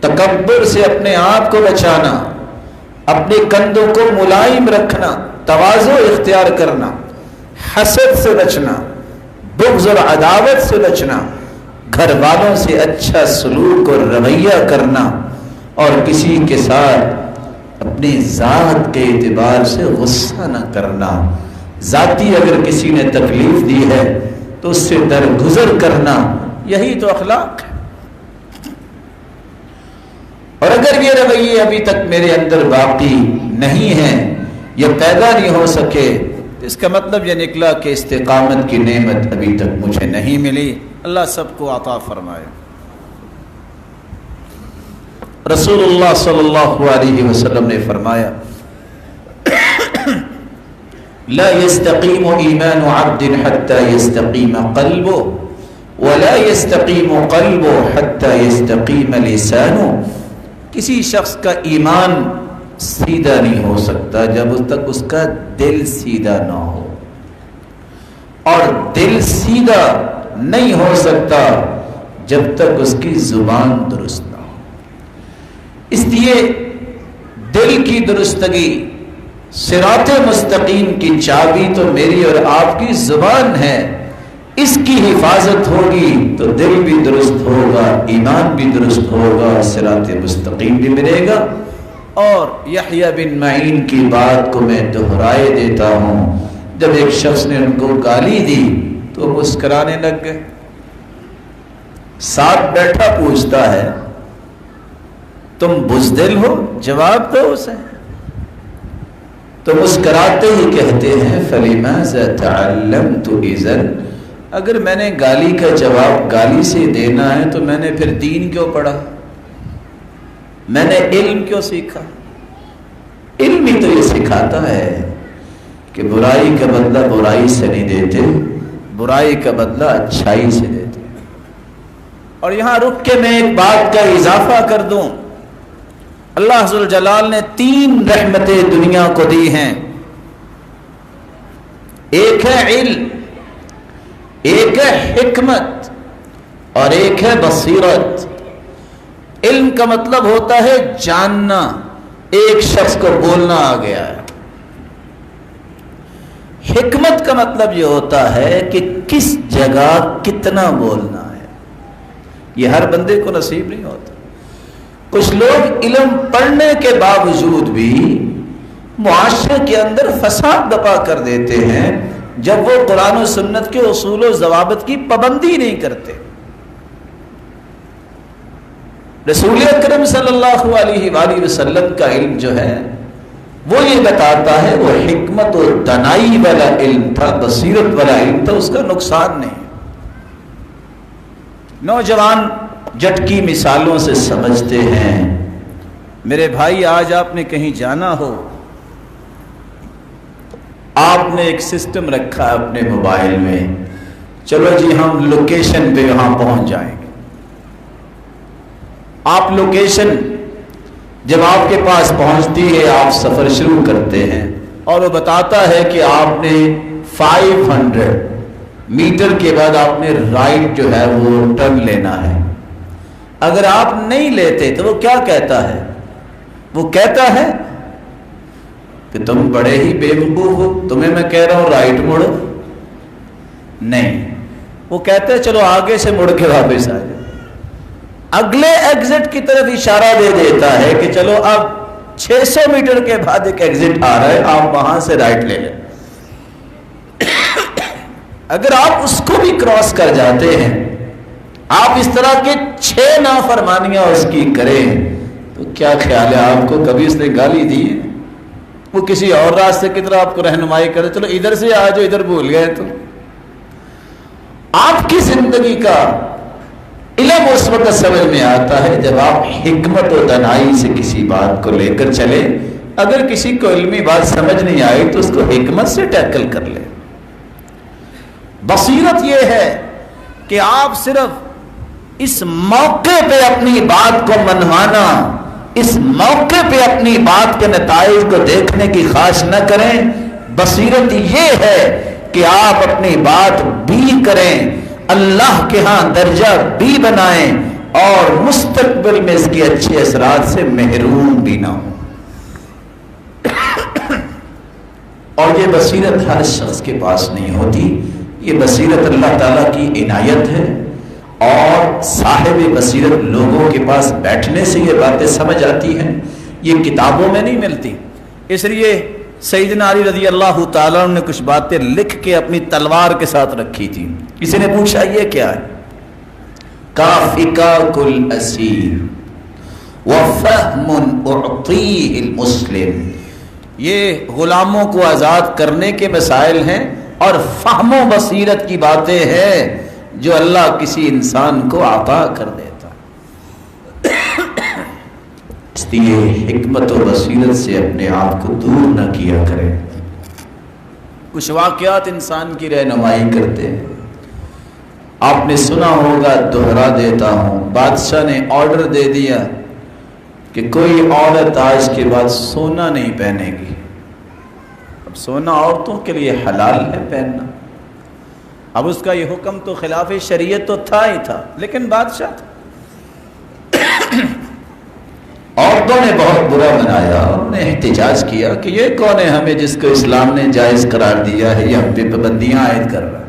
Speaker 1: تکبر سے اپنے آپ کو بچانا، اپنے کندھوں کو ملائم رکھنا، تواضع اختیار کرنا، حسد سے بچنا، بغض اور عداوت سے بچنا، گھر والوں سے اچھا سلوک اور رویہ کرنا، اور کسی کے ساتھ اپنی ذات کے اعتبار سے غصہ نہ کرنا۔ ذاتی اگر کسی نے تکلیف دی ہے تو اس سے درگزر کرنا، یہی تو اخلاق ہے۔ اور اگر یہ رویے ابھی تک میرے اندر باقی نہیں ہیں یا پیدا نہیں ہو سکے، اس کا مطلب یہ نکلا کہ استقامت کی نعمت ابھی تک مجھے نہیں ملی۔ اللہ سب کو عطا فرمائے۔ رسول اللہ صلی اللہ علیہ وسلم نے فرمایا لا يستقيم ایمان عبد حتى يستقيم قلبه ولا يستقيم قلبه حتى يستقيم لسانه، کسی شخص کا ایمان سیدھا نہیں ہو سکتا جب تک اس کا دل سیدھا نہ ہو، اور دل سیدھا نہیں ہو سکتا جب تک اس کی زبان درست نہ ہو۔ اس لیے دل کی درستگی، صراط مستقیم کی چابی تو میری اور آپ کی زبان ہے، اس کی حفاظت ہوگی تو دل بھی درست ہوگا، ایمان بھی درست ہوگا، صراط مستقیم بھی ملے گا۔ اور یحییٰ بن معین کی بات کو میں دہرائے دیتا ہوں، جب ایک شخص نے ان کو گالی دی تو وہ مسکرانے لگ گئے۔ ساتھ بیٹھا پوچھتا ہے تم بزدل ہو؟ جواب دو اسے۔ تو مسکراتے ہی کہتے ہیں فَلِمَاذَا تَعَلَّمْتُ إِذًا، اگر میں نے گالی کا جواب گالی سے دینا ہے تو میں نے پھر دین کیوں پڑھا؟ میں نے علم کیوں سیکھا؟ علم ہی تو یہ سکھاتا ہے کہ برائی کا بدلہ برائی سے نہیں دیتے، برائی کا بدلہ اچھائی سے دیتے۔ اور یہاں رک کے میں ایک بات کا اضافہ کر دوں، اللہ ذوالجلال نے 3 رحمتیں دنیا کو دی ہیں، ایک ہے علم، ایک ہے حکمت، اور ایک ہے بصیرت۔ علم کا مطلب ہوتا ہے جاننا، ایک شخص کو بولنا آ گیا ہے۔ حکمت کا مطلب یہ ہوتا ہے کہ کس جگہ کتنا بولنا ہے، یہ ہر بندے کو نصیب نہیں ہوتا۔ کچھ لوگ علم پڑھنے کے باوجود بھی معاشرے کے اندر فساد بپا کر دیتے ہیں جب وہ قرآن و سنت کے اصول و ضوابط کی پابندی نہیں کرتے۔ رسول اکرم صلی اللہ علیہ وآلہ وسلم کا علم جو ہے وہ یہ بتاتا ہے، وہ حکمت و دانائی والا علم تھا، بصیرت والا علم تھا، اس کا نقصان نہیں۔ نوجوان جٹکی مثالوں سے سمجھتے ہیں۔ میرے بھائی، آج آپ نے کہیں جانا ہو، آپ نے ایک سسٹم رکھا ہے اپنے موبائل میں، چلو جی ہم لوکیشن پہ وہاں پہنچ جائیں گے۔ آپ لوکیشن جب آپ کے پاس پہنچتی ہے، آپ سفر شروع کرتے ہیں اور وہ بتاتا ہے کہ آپ نے 500 میٹر کے بعد آپ نے رائٹ جو ہے وہ ٹرن لینا ہے۔ اگر آپ نہیں لیتے تو وہ کیا کہتا ہے؟ وہ کہتا ہے کہ تم بڑے ہی بے وقوف ہو، تمہیں میں کہہ رہا ہوں رائٹ مڑو۔ نہیں، وہ کہتے ہیں چلو آگے سے مڑ کے واپس آ جائے، اگلے ایگزٹ کی طرف اشارہ دے دیتا ہے کہ چلو اب 600 میٹر کے بعد ایک ایگزٹ آ رہا ہے، آپ وہاں سے رائٹ لے لیں۔ اگر آپ اس کو بھی کراس کر جاتے ہیں، آپ اس طرح کے 6 نافرمانیاں اس کی کریں، تو کیا خیال ہے آپ کو کبھی اس نے گالی دی ہے؟ وہ کسی اور راستے کی طرح آپ کو رہنمائی کرے، چلو ادھر سے آ جاؤ، ادھر بھول گئے تو۔ آپ کی زندگی کا علم اس وقت سمجھ میں آتا ہے جب آپ حکمت و دانائی سے کسی بات کو لے کر چلے۔ اگر کسی کو علمی بات سمجھ نہیں آئی تو اس کو حکمت سے ٹیکل کر لے۔ بصیرت یہ ہے کہ آپ صرف اس موقع پہ اپنی بات کو منوانا، اس موقع پہ اپنی بات کے نتائج کو دیکھنے کی خواہش نہ کریں۔ بصیرت یہ ہے کہ آپ اپنی بات بھی کریں، اللہ کے ہاں درجہ بھی بنائیں، اور مستقبل میں اس کے اچھے اثرات سے محروم بھی نہ ہوں۔ اور یہ بصیرت ہر شخص کے پاس نہیں ہوتی، یہ بصیرت اللہ تعالیٰ کی عنایت ہے، اور صاحب بصیرت لوگوں کے پاس بیٹھنے سے یہ باتیں سمجھ آتی ہیں، یہ کتابوں میں نہیں ملتی۔ اس لیے سیدنا علی رضی اللہ تعالیٰ نے کچھ باتیں لکھ کے اپنی تلوار کے ساتھ رکھی تھی۔ کسی نے پوچھا یہ کیا ہے؟ کافکا کل اسیر وفہم اعطیہ المسلم، یہ غلاموں کو آزاد کرنے کے مسائل ہیں اور فہم و بصیرت کی باتیں ہیں جو اللہ کسی انسان کو عطا کر دیتا۔ اس لیے حکمت و بصیرت سے اپنے آپ کو دور نہ کیا کریں۔ کچھ واقعات انسان کی رہنمائی کرتے ہیں۔ آپ نے سنا ہوگا، دوہرا دیتا ہوں، بادشاہ نے آرڈر دے دیا کہ کوئی عورت آج کے بعد سونا نہیں پہنے گی۔ اب سونا عورتوں کے لیے حلال ہے پہننا، اب اس کا یہ حکم تو خلاف شریعت تو تھا ہی تھا، لیکن بادشاہ تھا۔ عورتوں نے بہت برا منایا، انہوں نے احتجاج کیا کہ یہ کون ہے ہمیں جس کو اسلام نے جائز قرار دیا ہے، یہ ہم پہ پابندیاں عائد کر رہا ہے۔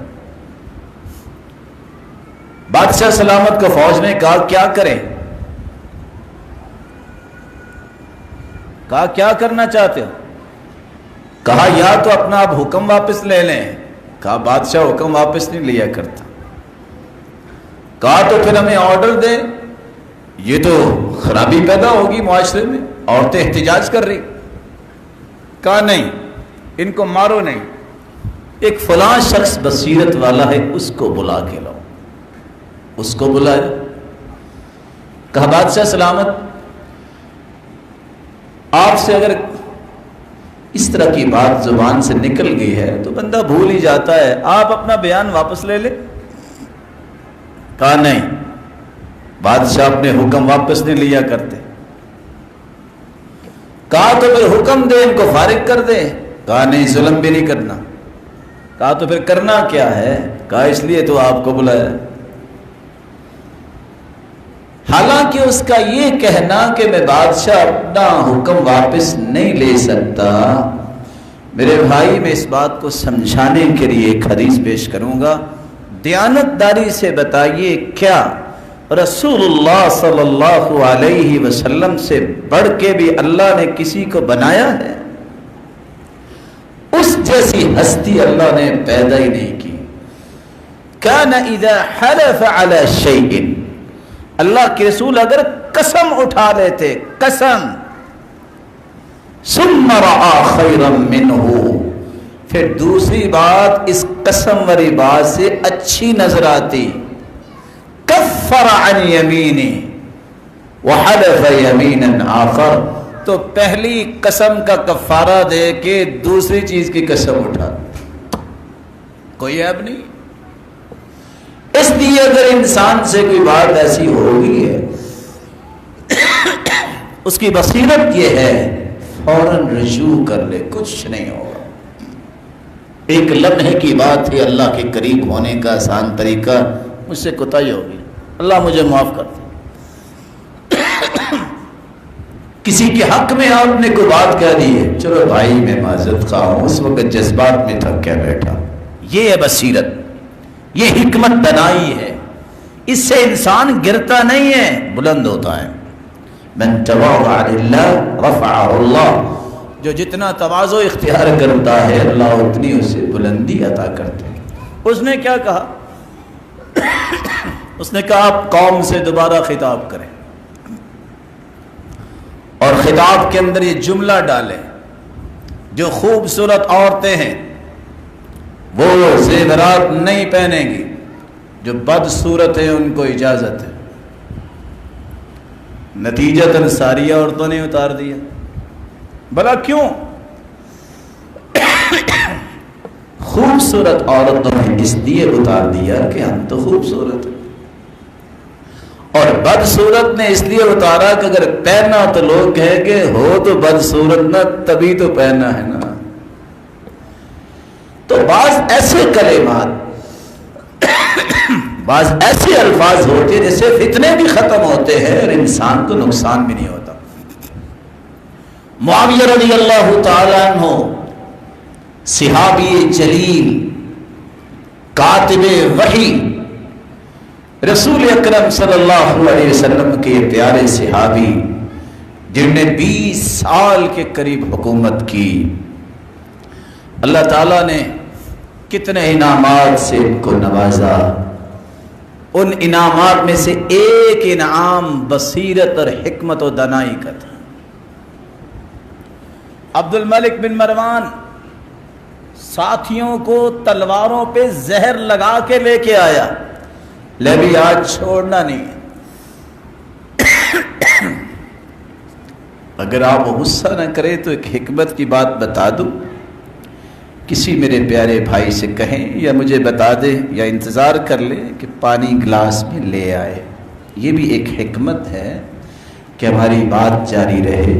Speaker 1: بادشاہ سلامت کو فوج نے کہا کیا کریں؟ کہا کیا کرنا چاہتے ہو؟ کہا یا تو اپنا اب حکم واپس لے لیں۔ کہا بادشاہ حکم واپس نہیں لیا کرتا۔ کہا تو پھر ہمیں آرڈر دیں، یہ تو خرابی پیدا ہوگی معاشرے میں، عورتیں احتجاج کر رہی۔ کہا نہیں، ان کو مارو نہیں، ایک فلاں شخص بصیرت والا ہے، اس کو بلا کے لاؤ۔ اس کو بلایا۔ کہا بادشاہ سلامت آپ سے اگر اس طرح کی بات زبان سے نکل گئی ہے تو بندہ بھول ہی جاتا ہے، آپ اپنا بیان واپس لے لے۔ کہا نہیں، بادشاہ اپنے حکم واپس نہیں لیا کرتے۔ کہا تو پھر حکم دے، ان کو فارغ کر دے۔ کہا نہیں، ظلم بھی نہیں کرنا۔ کہا تو پھر کرنا کیا ہے؟ کہا اس لیے تو آپ کو بلایا۔ حالانکہ اس کا یہ کہنا کہ میں بادشاہ اپنا حکم واپس نہیں لے سکتا، میرے بھائی میں اس بات کو سمجھانے کے لیے ایک حدیث پیش کروں گا۔ دیانت داری سے بتائیے کیا رسول اللہ صلی اللہ علیہ وسلم سے بڑھ کے بھی اللہ نے کسی کو بنایا ہے؟ اس جیسی ہستی اللہ نے پیدا ہی نہیں کی۔ کان اذا حلف علی شیء، اللہ کے رسول اگر قسم اٹھا لیتے، قسم، ثم رأى خیرا منہ، پھر دوسری بات اس قسم والی بات سے اچھی نظر آتی، کفر عن یمینہ وحلف یمینا آخر، تو پہلی قسم کا کفارہ دے کے دوسری چیز کی قسم اٹھا۔ کوئی عیب نہیں۔ اس لیے اگر انسان سے کوئی بات ایسی ہو گئی ہے، اس کی بصیرت یہ ہے فوراً رجوع کر لے، کچھ نہیں ہوگا۔ ایک لمحے کی بات ہے، اللہ کے قریب ہونے کا آسان طریقہ، مجھ سے کوتاہی ہوگی، اللہ مجھے معاف کر دے۔ کسی کے حق میں آپ نے کوئی بات کہہ دی ہے، چلو بھائی میں معذرت خواہ ہوں، اس وقت جذبات میں تھک کے بیٹھا۔ یہ ہے بصیرت، یہ حکمت بنائی ہے، اس سے انسان گرتا نہیں ہے، بلند ہوتا ہے۔ من تواضع للہ رفعہ اللہ، جو جتنا تواضع اختیار کرتا ہے اللہ اتنی اسے بلندی عطا کرتے ہیں۔ اس نے کیا کہا؟ اس نے کہا آپ قوم سے دوبارہ خطاب کریں اور خطاب کے اندر یہ جملہ ڈالیں، جو خوبصورت عورتیں ہیں وہ زیورات نہیں پہنیں گی، جو بدصورت ہیں ان کو اجازت ہے۔ نتیجتاً ساری عورتوں نے اتار دیا۔ بھلا کیوں؟ خوبصورت عورتوں نے اس لیے اتار دیا کہ ہم تو خوبصورت ہیں، اور بدصورت نے اس لیے اتارا کہ اگر پہنا تو لوگ کہیں گے ہو تو بدصورت نہ، تبھی تو پہنا ہے نا۔ تو بعض ایسے کلمات، بعض ایسے الفاظ ہوتے ہیں جس سے فتنے بھی ختم ہوتے ہیں اور انسان کو نقصان بھی نہیں ہوتا۔ معاویہ رضی اللہ تعالیٰ عنہ، صحابی جلیل، کاتب وحی، رسول اکرم صلی اللہ علیہ وسلم کے پیارے صحابی، جن نے 20 سال کے قریب حکومت کی، اللہ تعالیٰ نے کتنے انعامات سے ان کو نوازا۔ ان انعامات میں سے ایک انعام بصیرت اور حکمت و دانائی کا تھا۔ عبد الملک بن مروان ساتھیوں کو تلواروں پہ زہر لگا کے لے کے آیا، لے بھی آج چھوڑنا نہیں۔ اگر آپ غصہ نہ کریں تو ایک حکمت کی بات بتا دوں، کسی میرے پیارے بھائی سے کہیں یا مجھے بتا دے یا انتظار کر لے کہ پانی گلاس میں لے آئے، یہ بھی ایک حکمت ہے کہ ہماری بات جاری رہے،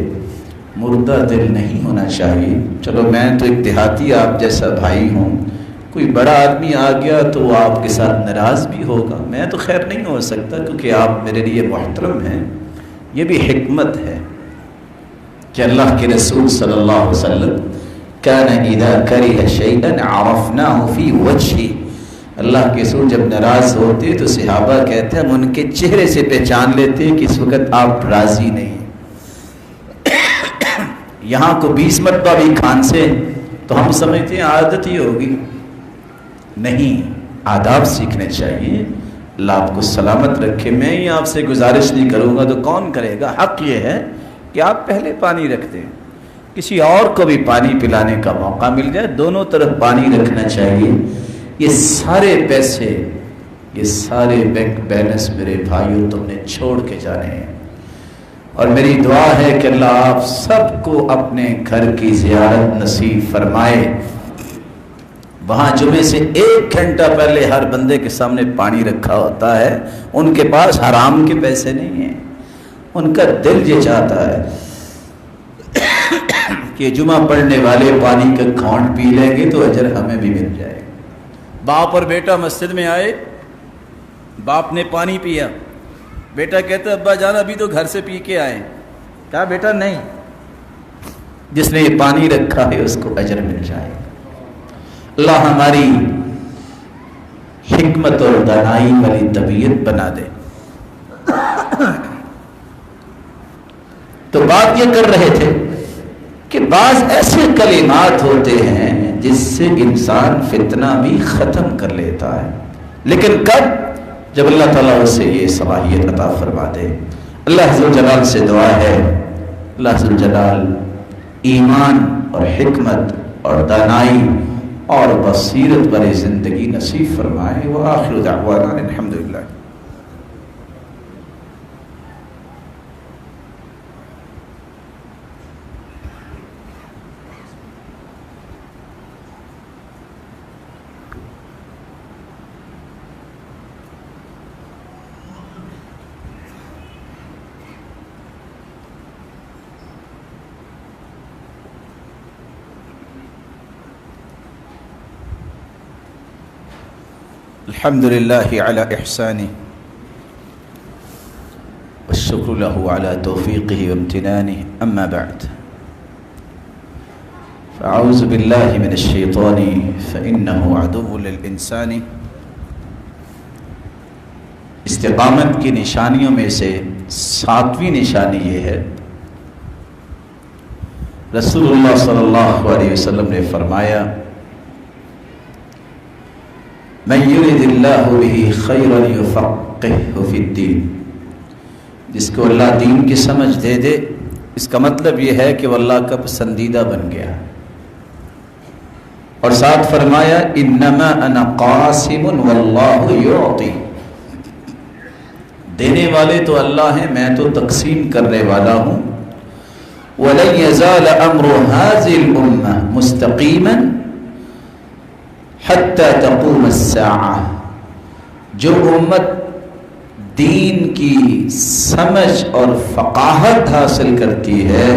Speaker 1: مردہ دل نہیں ہونا چاہیے۔ چلو میں تو ایک دیہاتی آپ جیسا بھائی ہوں، کوئی بڑا آدمی آ گیا تو وہ آپ کے ساتھ ناراض بھی ہوگا، میں تو خیر نہیں ہو سکتا کیونکہ آپ میرے لیے محترم ہیں۔ یہ بھی حکمت ہے کہ اللہ کے رسول صلی اللہ علیہ وسلم کان اذا کرہ شیئا عرفناہ فی وجہہ، اللہ کے رسول جب ناراض ہوتے تو صحابہ کہتے ہیں ہم ان کے چہرے سے پہچان لیتے کہ اس وقت آپ راضی نہیں۔ یہاں کو 20 مرتبہ بھی کھانسے تو ہم سمجھتے ہیں عادت ہی ہوگی، نہیں، آداب سیکھنے چاہیے۔ اللہ آپ کو سلامت رکھے۔ میں ہی آپ سے گزارش نہیں کروں گا تو کون کرے گا؟ حق یہ ہے کہ آپ پہلے پانی رکھ دیں، کسی اور کو بھی پانی پلانے کا موقع مل جائے، دونوں طرف پانی رکھنا چاہیے۔ یہ سارے پیسے، یہ سارے بینک بیلنس میرے بھائیوں تم نے چھوڑ کے جانے ہیں۔ اور میری دعا ہے کہ اللہ آپ سب کو اپنے گھر کی زیارت نصیب فرمائے۔ وہاں جمعے سے 1 گھنٹہ پہلے ہر بندے کے سامنے پانی رکھا ہوتا ہے، ان کے پاس حرام کے پیسے نہیں ہیں، ان کا دل یہ چاہتا ہے کہ جمعہ پڑھنے والے پانی کا گھونٹ پی لیں گے تو اجر ہمیں بھی مل جائے گا۔ باپ اور بیٹا مسجد میں آئے، باپ نے پانی پیا، بیٹا کہتا ہے ابا جان ابھی تو گھر سے پی کے آئے، کہا بیٹا نہیں، جس نے یہ پانی رکھا ہے اس کو اجر مل جائے گا۔ اللہ ہماری حکمت اور دانائی والی طبیعت بنا دے۔ تو بات یہ کر رہے تھے کہ بعض ایسے کلمات ہوتے ہیں جس سے انسان فتنہ بھی ختم کر لیتا ہے، لیکن کب؟ جب اللہ تعالیٰ اسے یہ صلاحیت عطا فرما دے۔ اللہ عز و جلال سے دعا ہے اللہ عز و جلال ایمان اور حکمت اور دانائی اور بصیرت والی زندگی نصیب فرمائے۔ وآخر دعوانا الحمدللہ۔ الحمد لله على إحسانه والشكر له على توفيقه وامتنانه، أما بعد فأعوذ بالله من الشيطان فإنه عدو للإنسان۔ استقامت کی نشانیوں میں سے 7ویں نشانی یہ ہے، رسول اللہ صلی اللہ علیہ وسلم نے فرمایا من یرد اللہ بہ خیرا یفقہہ فی الدین، جس کو اللہ دین کی سمجھ دے دے، اس کا مطلب یہ ہے کہ وہ اللہ کا پسندیدہ بن گیا۔ اور ساتھ فرمایا انما انا قاسم واللہ یعطی، دینے والے تو اللہ ہیں، میں تو تقسیم کرنے والا ہوں۔ ولن یزال امر هذه الامہ مستقیما حتی تقوم الساعہ، جو امت دین کی سمجھ اور فقاہت حاصل کرتی ہے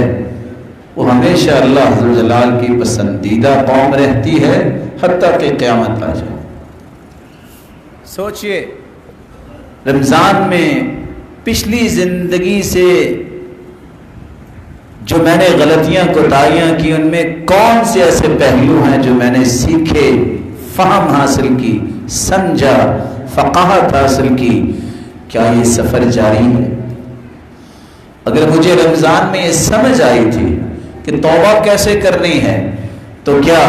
Speaker 1: وہ ہمیشہ اللہ عز و جلال کی پسندیدہ قوم رہتی ہے حتیٰ کہ قیامت آ جائے۔ سوچئے رمضان میں پچھلی زندگی سے جو میں نے غلطیاں کوتاہیاں کی، ان میں کون سے ایسے پہلو ہیں جو میں نے سیکھے، فہم حاصل کی، سمجھا، فقاہت حاصل کی؟ کیا یہ سفر جاری ہے؟ اگر مجھے رمضان میں یہ سمجھ آئی تھی کہ توبہ کیسے کرنی ہے، تو کیا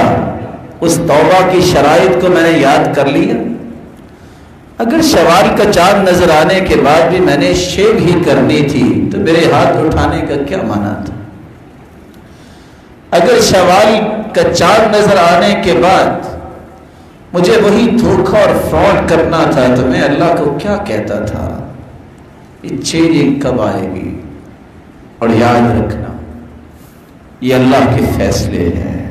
Speaker 1: اس توبہ کی شرائط کو میں نے یاد کر لیا؟ اگر شوال کا چاند نظر آنے کے بعد بھی میں نے شیو ہی کرنی تھی تو میرے ہاتھ اٹھانے کا کیا معنی تھا؟ اگر شوال کا چاند نظر آنے کے بعد مجھے وہی دھوکہ اور فراڈ کرنا تھا تو میں اللہ کو کیا کہتا تھا؟ یہ چینجنگ کب آئے گی؟ اور یاد رکھنا یہ اللہ کے فیصلے ہیں۔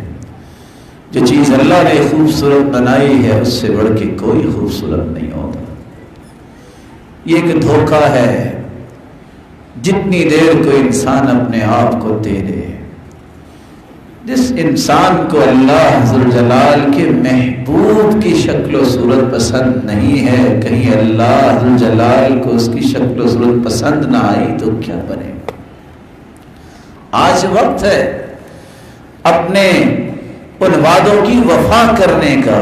Speaker 1: جو چیز اللہ نے خوبصورت بنائی ہے اس سے بڑھ کے کوئی خوبصورت نہیں ہوتا۔ یہ ایک دھوکہ ہے، جتنی دیر کو انسان اپنے آپ کو دے دے۔ جس انسان کو اللہ عز و جلال کے محبوب کی شکل و صورت پسند نہیں ہے، کہیں اللہ عز و جلال کو اس کی شکل و صورت پسند نہ آئی تو کیا بنے؟ آج وقت ہے اپنے ان وعدوں کی وفا کرنے کا۔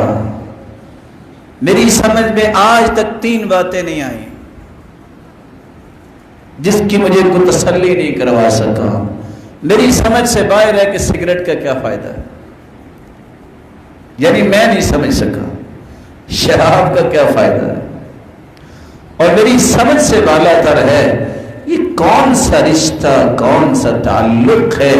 Speaker 1: میری سمجھ میں آج تک 3 باتیں نہیں آئیں جس کی مجھے کوئی تسلی نہیں کروا سکا۔ میری سمجھ سے باہر ہے کہ سگریٹ کا کیا فائدہ ہے، یعنی میں نہیں سمجھ سکا شراب کا کیا فائدہ ہے، اور میری سمجھ سے بالا تر ہے یہ کون سا رشتہ، کون سا تعلق ہے،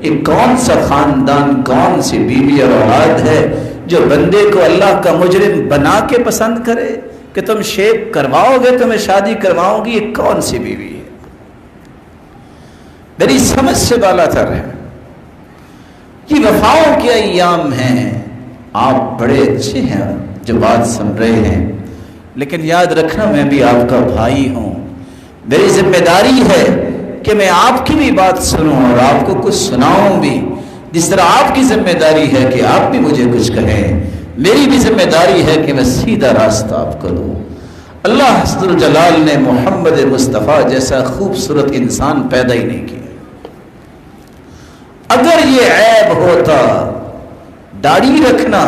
Speaker 1: یہ کون سا خاندان، کون سی بیوی اور اولاد ہے جو بندے کو اللہ کا مجرم بنا کے پسند کرے کہ تم شیپ کرواؤ گے، تمہیں شادی کرواؤں گی۔ یہ کون سی بیوی ہے؟ میری سمجھ سے بالا تر ہے. یہ وفاؤں کے ایام ہیں. آپ بڑے اچھے ہیں جو بات سن رہے ہیں، لیکن یاد رکھنا میں بھی آپ کا بھائی ہوں. میری ذمہ داری ہے کہ میں آپ کی بھی بات سنوں اور آپ کو کچھ سناؤں بھی. جس طرح آپ کی ذمہ داری ہے کہ آپ بھی مجھے کچھ کہیں، میری بھی ذمہ داری ہے کہ میں سیدھا راستہ آپ کو دوں. اللہ ذو الجلال نے محمد مصطفیٰ جیسا خوبصورت انسان پیدا ہی نہیں کیا. اگر یہ عیب ہوتا داڑھی رکھنا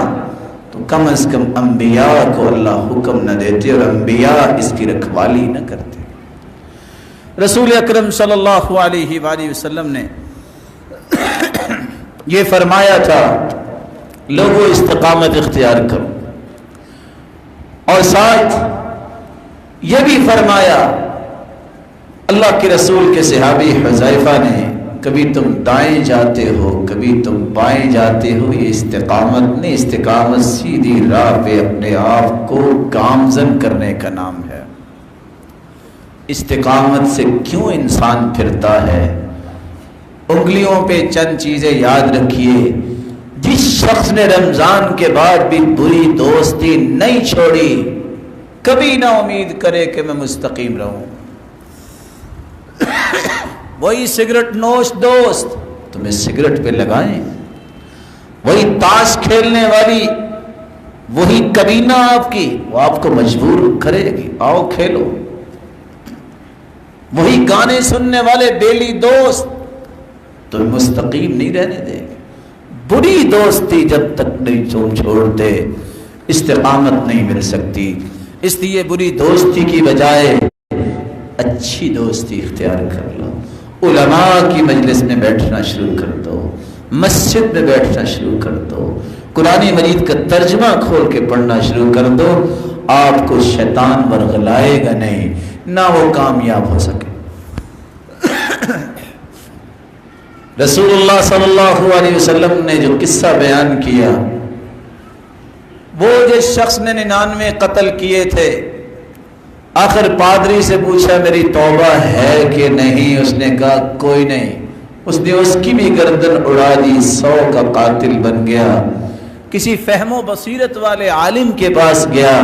Speaker 1: تو کم از کم انبیاء کو اللہ حکم نہ دیتے اور انبیاء اس کی رکھوالی نہ کرتے. رسول اکرم صلی اللہ علیہ وآلہ وسلم نے یہ فرمایا تھا لوگوں استقامت اختیار کرو، اور ساتھ یہ بھی فرمایا اللہ کے رسول کے صحابی حذیفہ نے، کبھی تم دائیں جاتے ہو کبھی تم بائیں جاتے ہو، یہ استقامت نہیں، استقامت سیدھی راہ پہ اپنے آپ کو گامزن کرنے کا نام ہے. استقامت سے کیوں انسان پھرتا ہے؟ انگلیوں پہ چند چیزیں یاد رکھیے. جس شخص نے رمضان کے بعد بھی بری دوستی نہیں چھوڑی، کبھی نہ امید کرے کہ میں مستقیم رہوں. وہی سگریٹ نوش دوست تمہیں سگریٹ پہ لگائیں، وہی تاش کھیلنے والی وہی کبینہ آپ کی، وہ آپ کو مجبور کرے گی آؤ کھیلو. وہی گانے سننے والے بیلی دوست تمہیں مستقیم نہیں رہنے دے گی. بری دوستی جب تک نہیں تم چھوڑتے استقامت نہیں مل سکتی. اس لیے بری دوستی کی بجائے اچھی دوستی اختیار کر لو. علماء کی مجلس میں بیٹھنا شروع کر دو، مسجد میں بیٹھنا شروع کر دو، قرآن مجید کا ترجمہ کھول کے پڑھنا شروع کر دو. آپ کو شیطان ورغلائے گا نہیں، نہ وہ کامیاب ہو سکے. رسول اللہ صلی اللہ علیہ وسلم نے جو قصہ بیان کیا، وہ جس شخص نے 99 قتل کیے تھے، آخر پادری سے پوچھا میری توبہ ہے کہ نہیں؟ اس نے کہا کوئی نہیں. اس نے اس کی بھی گردن اڑا دی، 100 کا قاتل بن گیا. کسی فہم و بصیرت والے عالم کے پاس گیا،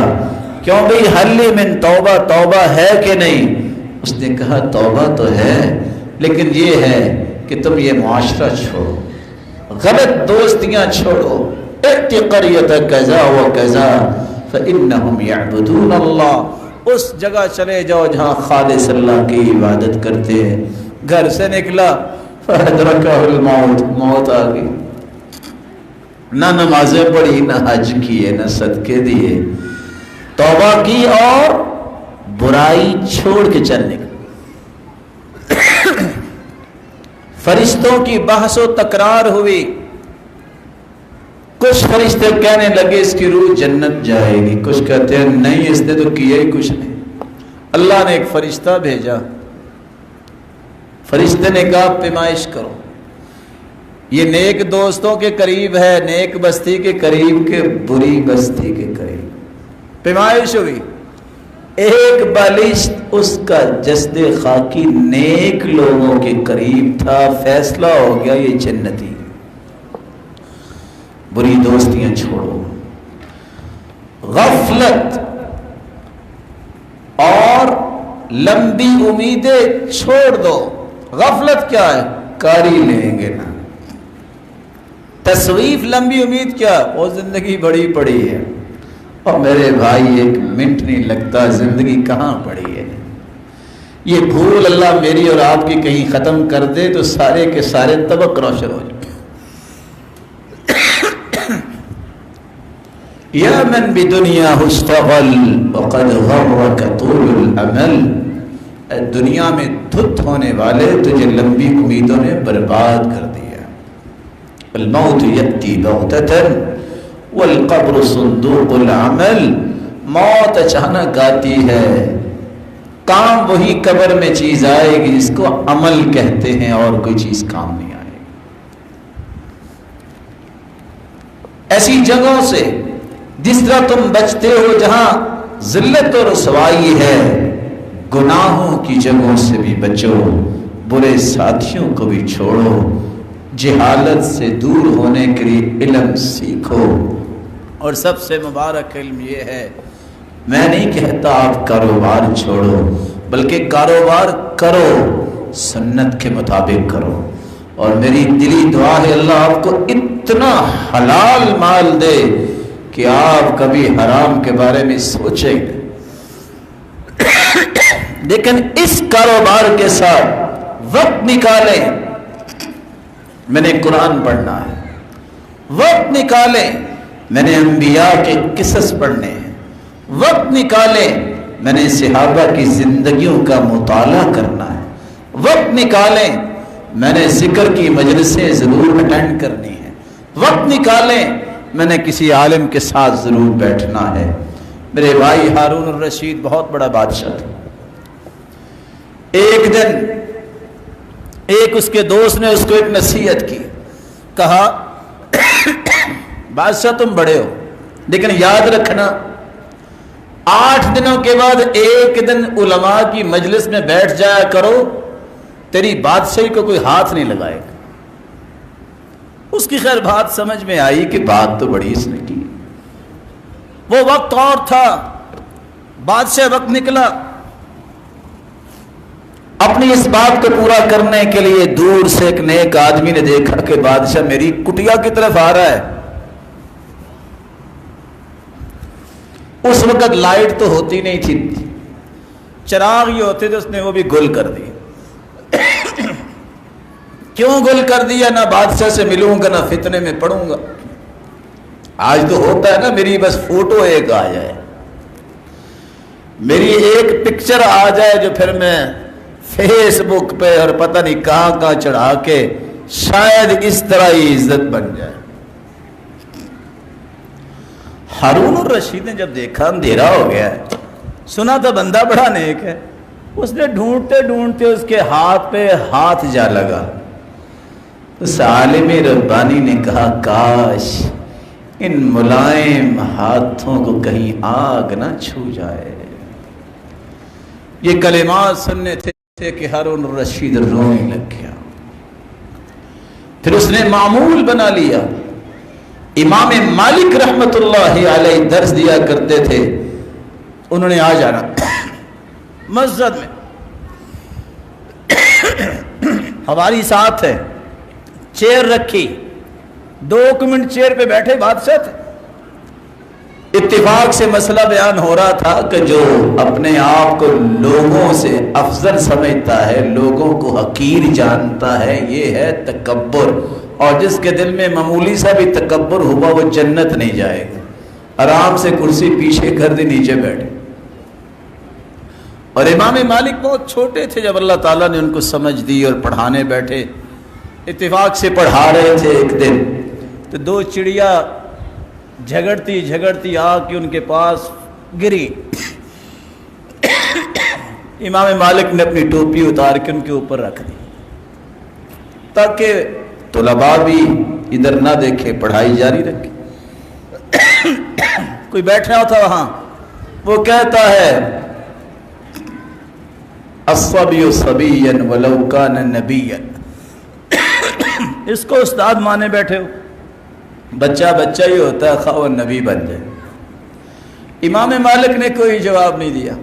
Speaker 1: کیوں بھئی حل من توبہ، توبہ ہے کہ نہیں؟ اس نے کہا توبہ تو ہے، لیکن یہ ہے کہ تم یہ معاشرہ چھوڑو، غلط دوستیاں چھوڑو. ائت قریۃ کذا و کذا فانہم یعبدون اللہ. اس جگہ چلے جاؤ جہاں خالص اللہ کی عبادت کرتے ہیں. گھر سے نکلا فادرکہ الموت، موت آ گئی. نہ نمازیں پڑھی، نہ حج کیے، نہ صدقے دیے. توبہ کی اور برائی چھوڑ کے چل نکلا. فرشتوں کی بحث و تکرار ہوئی. کچھ فرشتے کہنے لگے اس کی روح جنت جائے گی، کچھ کہتے ہیں نہیں اس نے تو کیا ہی کچھ نہیں. اللہ نے ایک فرشتہ بھیجا، فرشتے نے کہا پیمائش کرو. یہ نیک دوستوں کے قریب ہے، نیک بستی کے قریب کے بری بستی کے قریب. پیمائش ہوئی. ایک بالشت اس کا جسد خاکی نیک لوگوں کے قریب تھا. فیصلہ ہو گیا یہ جنتی. بری دوستیاں چھوڑو، غفلت اور لمبی امیدیں چھوڑ دو. غفلت کیا ہے؟ کاری لیں گے نا. تصویف لمبی امید کیا؟ وہ زندگی بڑی پڑی ہے. اور میرے بھائی 1 منٹ نہیں لگتا، زندگی کہاں پڑی ہے. یہ بھول اللہ میری اور آپ کی کہیں ختم کر دے تو سارے کے سارے طبق روشن ہو جائے. یا من بدنیا اشتغل وقد غرک طول الامل. دنیا میں دھت ہونے والے تجھے لمبی امیدوں نے برباد کر دیا. الموت یأتی بغتۃ والقبر صندوق العمل. موت اچانک آتی ہے، کام وہی قبر میں چیز آئے گی جس کو عمل کہتے ہیں، اور کوئی چیز کام نہیں آئے گی. ایسی جگہوں سے جس طرح تم بچتے ہو جہاں ذلت و رسوائی ہے، گناہوں کی جگہوں سے بھی بچو. برے ساتھیوں کو بھی چھوڑو، جہالت سے دور ہونے کے لیے علم سیکھو۔ اور سب سے مبارک علم یہ ہے، میں نہیں کہتا آپ کاروبار چھوڑو، بلکہ کاروبار کرو، سنت کے مطابق کرو۔ اور میری دلی دعا ہے اللہ آپ کو اتنا حلال مال دے کہ آپ کبھی حرام کے بارے میں سوچیں گے، لیکن اس کاروبار کے ساتھ وقت نکالیں۔ میں نے قرآن پڑھنا ہے، وقت نکالیں۔ میں نے انبیاء کے قصص پڑھنے ہیں، وقت نکالیں۔ میں نے صحابہ کی زندگیوں کا مطالعہ کرنا ہے، وقت نکالیں۔ میں نے ذکر کی مجلسیں ضرور اٹینڈ کرنی ہیں، وقت نکالیں۔ میں نے کسی عالم کے ساتھ ضرور بیٹھنا ہے۔ میرے بھائی ہارون الرشید بہت بڑا بادشاہ تھا۔ ایک دن ایک اس کے دوست نے اس کو ایک نصیحت کی، کہا بادشاہ تم بڑے ہو، لیکن یاد رکھنا 8 دنوں کے بعد ایک دن علماء کی مجلس میں بیٹھ جایا کرو، تیری بادشاہی کو کوئی ہاتھ نہیں لگائے گا۔ اس کی خیر بات سمجھ میں آئی کہ بات تو بڑی اس نے کی، وہ وقت اور تھا، بادشاہ وقت نکلا۔ اپنی اس بات کو پورا کرنے کے لیے دور سے ایک نیک آدمی نے دیکھا کہ بادشاہ میری کٹیا کی طرف آ رہا ہے۔ اس وقت لائٹ تو ہوتی نہیں تھی، چراغ ہی ہوتے تھے، اس نے وہ بھی گل کر دی۔ کیوں گل کر دیا؟ نہ بادشاہ سے ملوں گا، نہ فتنے میں پڑوں گا۔ آج تو ہوتا ہے نا، میری بس فوٹو ایک آ جائے، میری ایک پکچر آ جائے، جو پھر میں فیس بک پہ اور پتہ نہیں کہاں کہاں چڑھا کے شاید اس طرح ہی عزت بن جائے۔ ہارون الرشید نے جب دیکھا اندھیرا ہو گیا ہے، سنا تھا بندہ بڑا نیک ہے، اس نے ڈھونڈتے ڈھونڈتے اس کے ہاتھ پہ ہاتھ جا لگا۔ اس عالم ربانی نے کہا کاش ان ملائم ہاتھوں کو کہیں آگ نہ چھو جائے۔ یہ کلمات سننے تھے کہ ہارون الرشید رونے لگ گیا۔ پھر اس نے معمول بنا لیا، امام مالک رحمت اللہ علیہ درس دیا کرتے تھے، انہوں نے آ جانا مسجد میں، ہماری ساتھ ہے، چیئر رکھی، 2 منٹ چیئر پہ بیٹھے، بادشاہ تھے۔ اتفاق سے مسئلہ بیان ہو رہا تھا کہ جو اپنے آپ کو لوگوں سے افضل سمجھتا ہے، لوگوں کو حقیر جانتا ہے، یہ ہے تکبر۔ اور جس کے دل میں معمولی سا بھی تکبر ہوا وہ جنت نہیں جائے گا۔ آرام سے کرسی پیچھے کر دی، نیچے بیٹھے۔ اور امام مالک بہت چھوٹے تھے جب اللہ تعالیٰ نے ان کو سمجھ دی اور پڑھانے بیٹھے۔ اتفاق سے پڑھا رہے تھے، ایک دن تو 2 چڑیا جھگڑتی آ کے ان کے پاس گری۔ امام مالک نے اپنی ٹوپی اتار کے ان کے اوپر رکھ دی تاکہ طلباء بھی ادھر نہ دیکھے، پڑھائی جاری رکھے۔ کوئی بیٹھا تھا وہاں، وہ کہتا ہے الصبی صبیا ولو کان نبیا، اس کو استاد مانے بیٹھے ہو، بچہ بچہ ہی ہوتا ہے، خواہ وہ نبی بن جائے۔ امام مالک نے کوئی جواب نہیں دیا،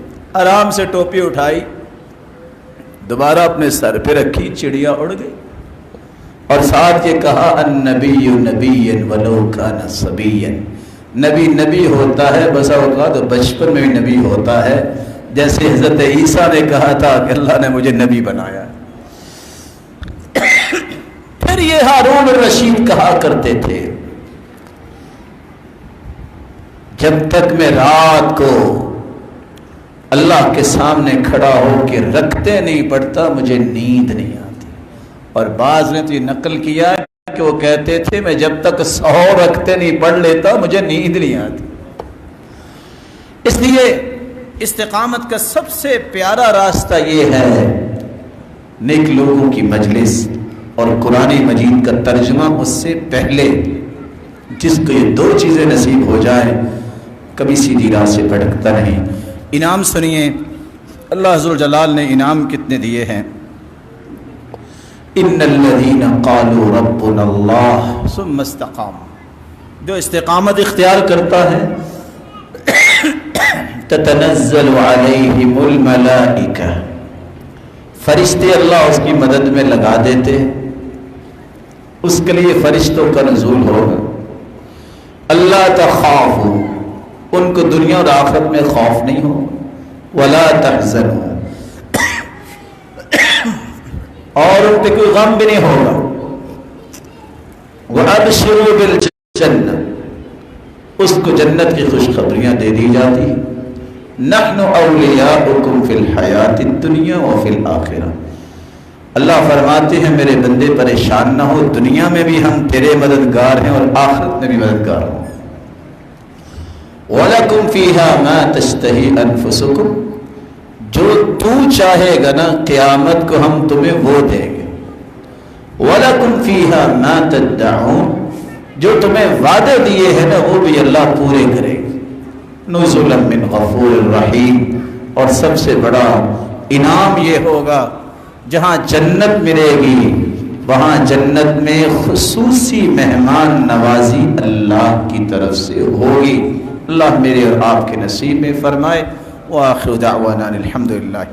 Speaker 1: آرام سے ٹوپی اٹھائی، دوبارہ اپنے سر پہ رکھی، چڑیا اڑ گئی، اور ساتھ یہ کہا النبی نبی ولو کان صبیا، نبی نبی ہوتا ہے، بسا اوقات بچپن میں بھی نبی ہوتا ہے، جیسے حضرت عیسیٰ نے کہا تھا کہ اللہ نے مجھے نبی بنایا۔ پھر یہ ہارون الرشید کہا کرتے تھے جب تک میں رات کو اللہ کے سامنے کھڑا ہو کے رکھتے نہیں پڑتا مجھے نیند نہیں آتی۔ اور بعض نے تو یہ نقل کیا کہ وہ کہتے تھے میں جب تک 100 رکھتے نہیں پڑھ لیتا مجھے نیند نہیں آتی۔ اس لیے استقامت کا سب سے پیارا راستہ یہ ہے نیک لوگوں کی مجلس اور قرآن مجید کا ترجمہ۔ اس سے پہلے جس کو یہ 2 چیزیں نصیب ہو جائیں کبھی سیدھی راہ سے بھٹکتا نہیں۔ انعام سنیے، اللہ عز و جلال نے انعام کتنے دیے ہیں۔ ان الذین قالوا ربنا اللہ ثم استقاموا، جو استقامت اختیار کرتا ہے تتنزل علیہم الملائکہ، فرشتے اللہ اس کی مدد میں لگا دیتے ہیں، اس کے لیے فرشتوں کا نزول ہوگا۔ اللہ تخافوا، ان کو دنیا اور آخرت میں خوف نہیں ہو، ولا تحزنوا، اور ان پہ کوئی غم بھی نہیں ہوگا، وابشروا بالجنہ، اس کو جنت کی خوشخبریاں دے دی جاتی۔ نحن اولیاؤکم فی الحیات الدنیا وفی الآخرہ، اللہ فرماتے ہیں میرے بندے پریشان نہ ہو، دنیا میں بھی ہم تیرے مددگار ہیں اور آخرت میں بھی مددگار ہوں۔ وَلَكُمْ فِيهَا مَا تَشْتَهِي أَنفُسُكُمْ، جو تو چاہے گا نا قیامت کو ہم تمہیں وہ دیں گے۔ وَلَكُمْ فِيهَا مَا تَدَّعُونَ، جو تمہیں وعدے دیے ہیں نا وہ بھی اللہ پورے کرے گا۔ نُزُلًا مِّن غَفُورٍ رَحِيمٍ، اور سب سے بڑا انعام یہ ہوگا جہاں جنت ملے گی وہاں جنت میں خصوصی مہمان نوازی اللہ کی طرف سے ہوگی۔ اللہ میرے اور آپ کے نصیب میں فرمائے۔ وآخر دعوانا الحمدللہ۔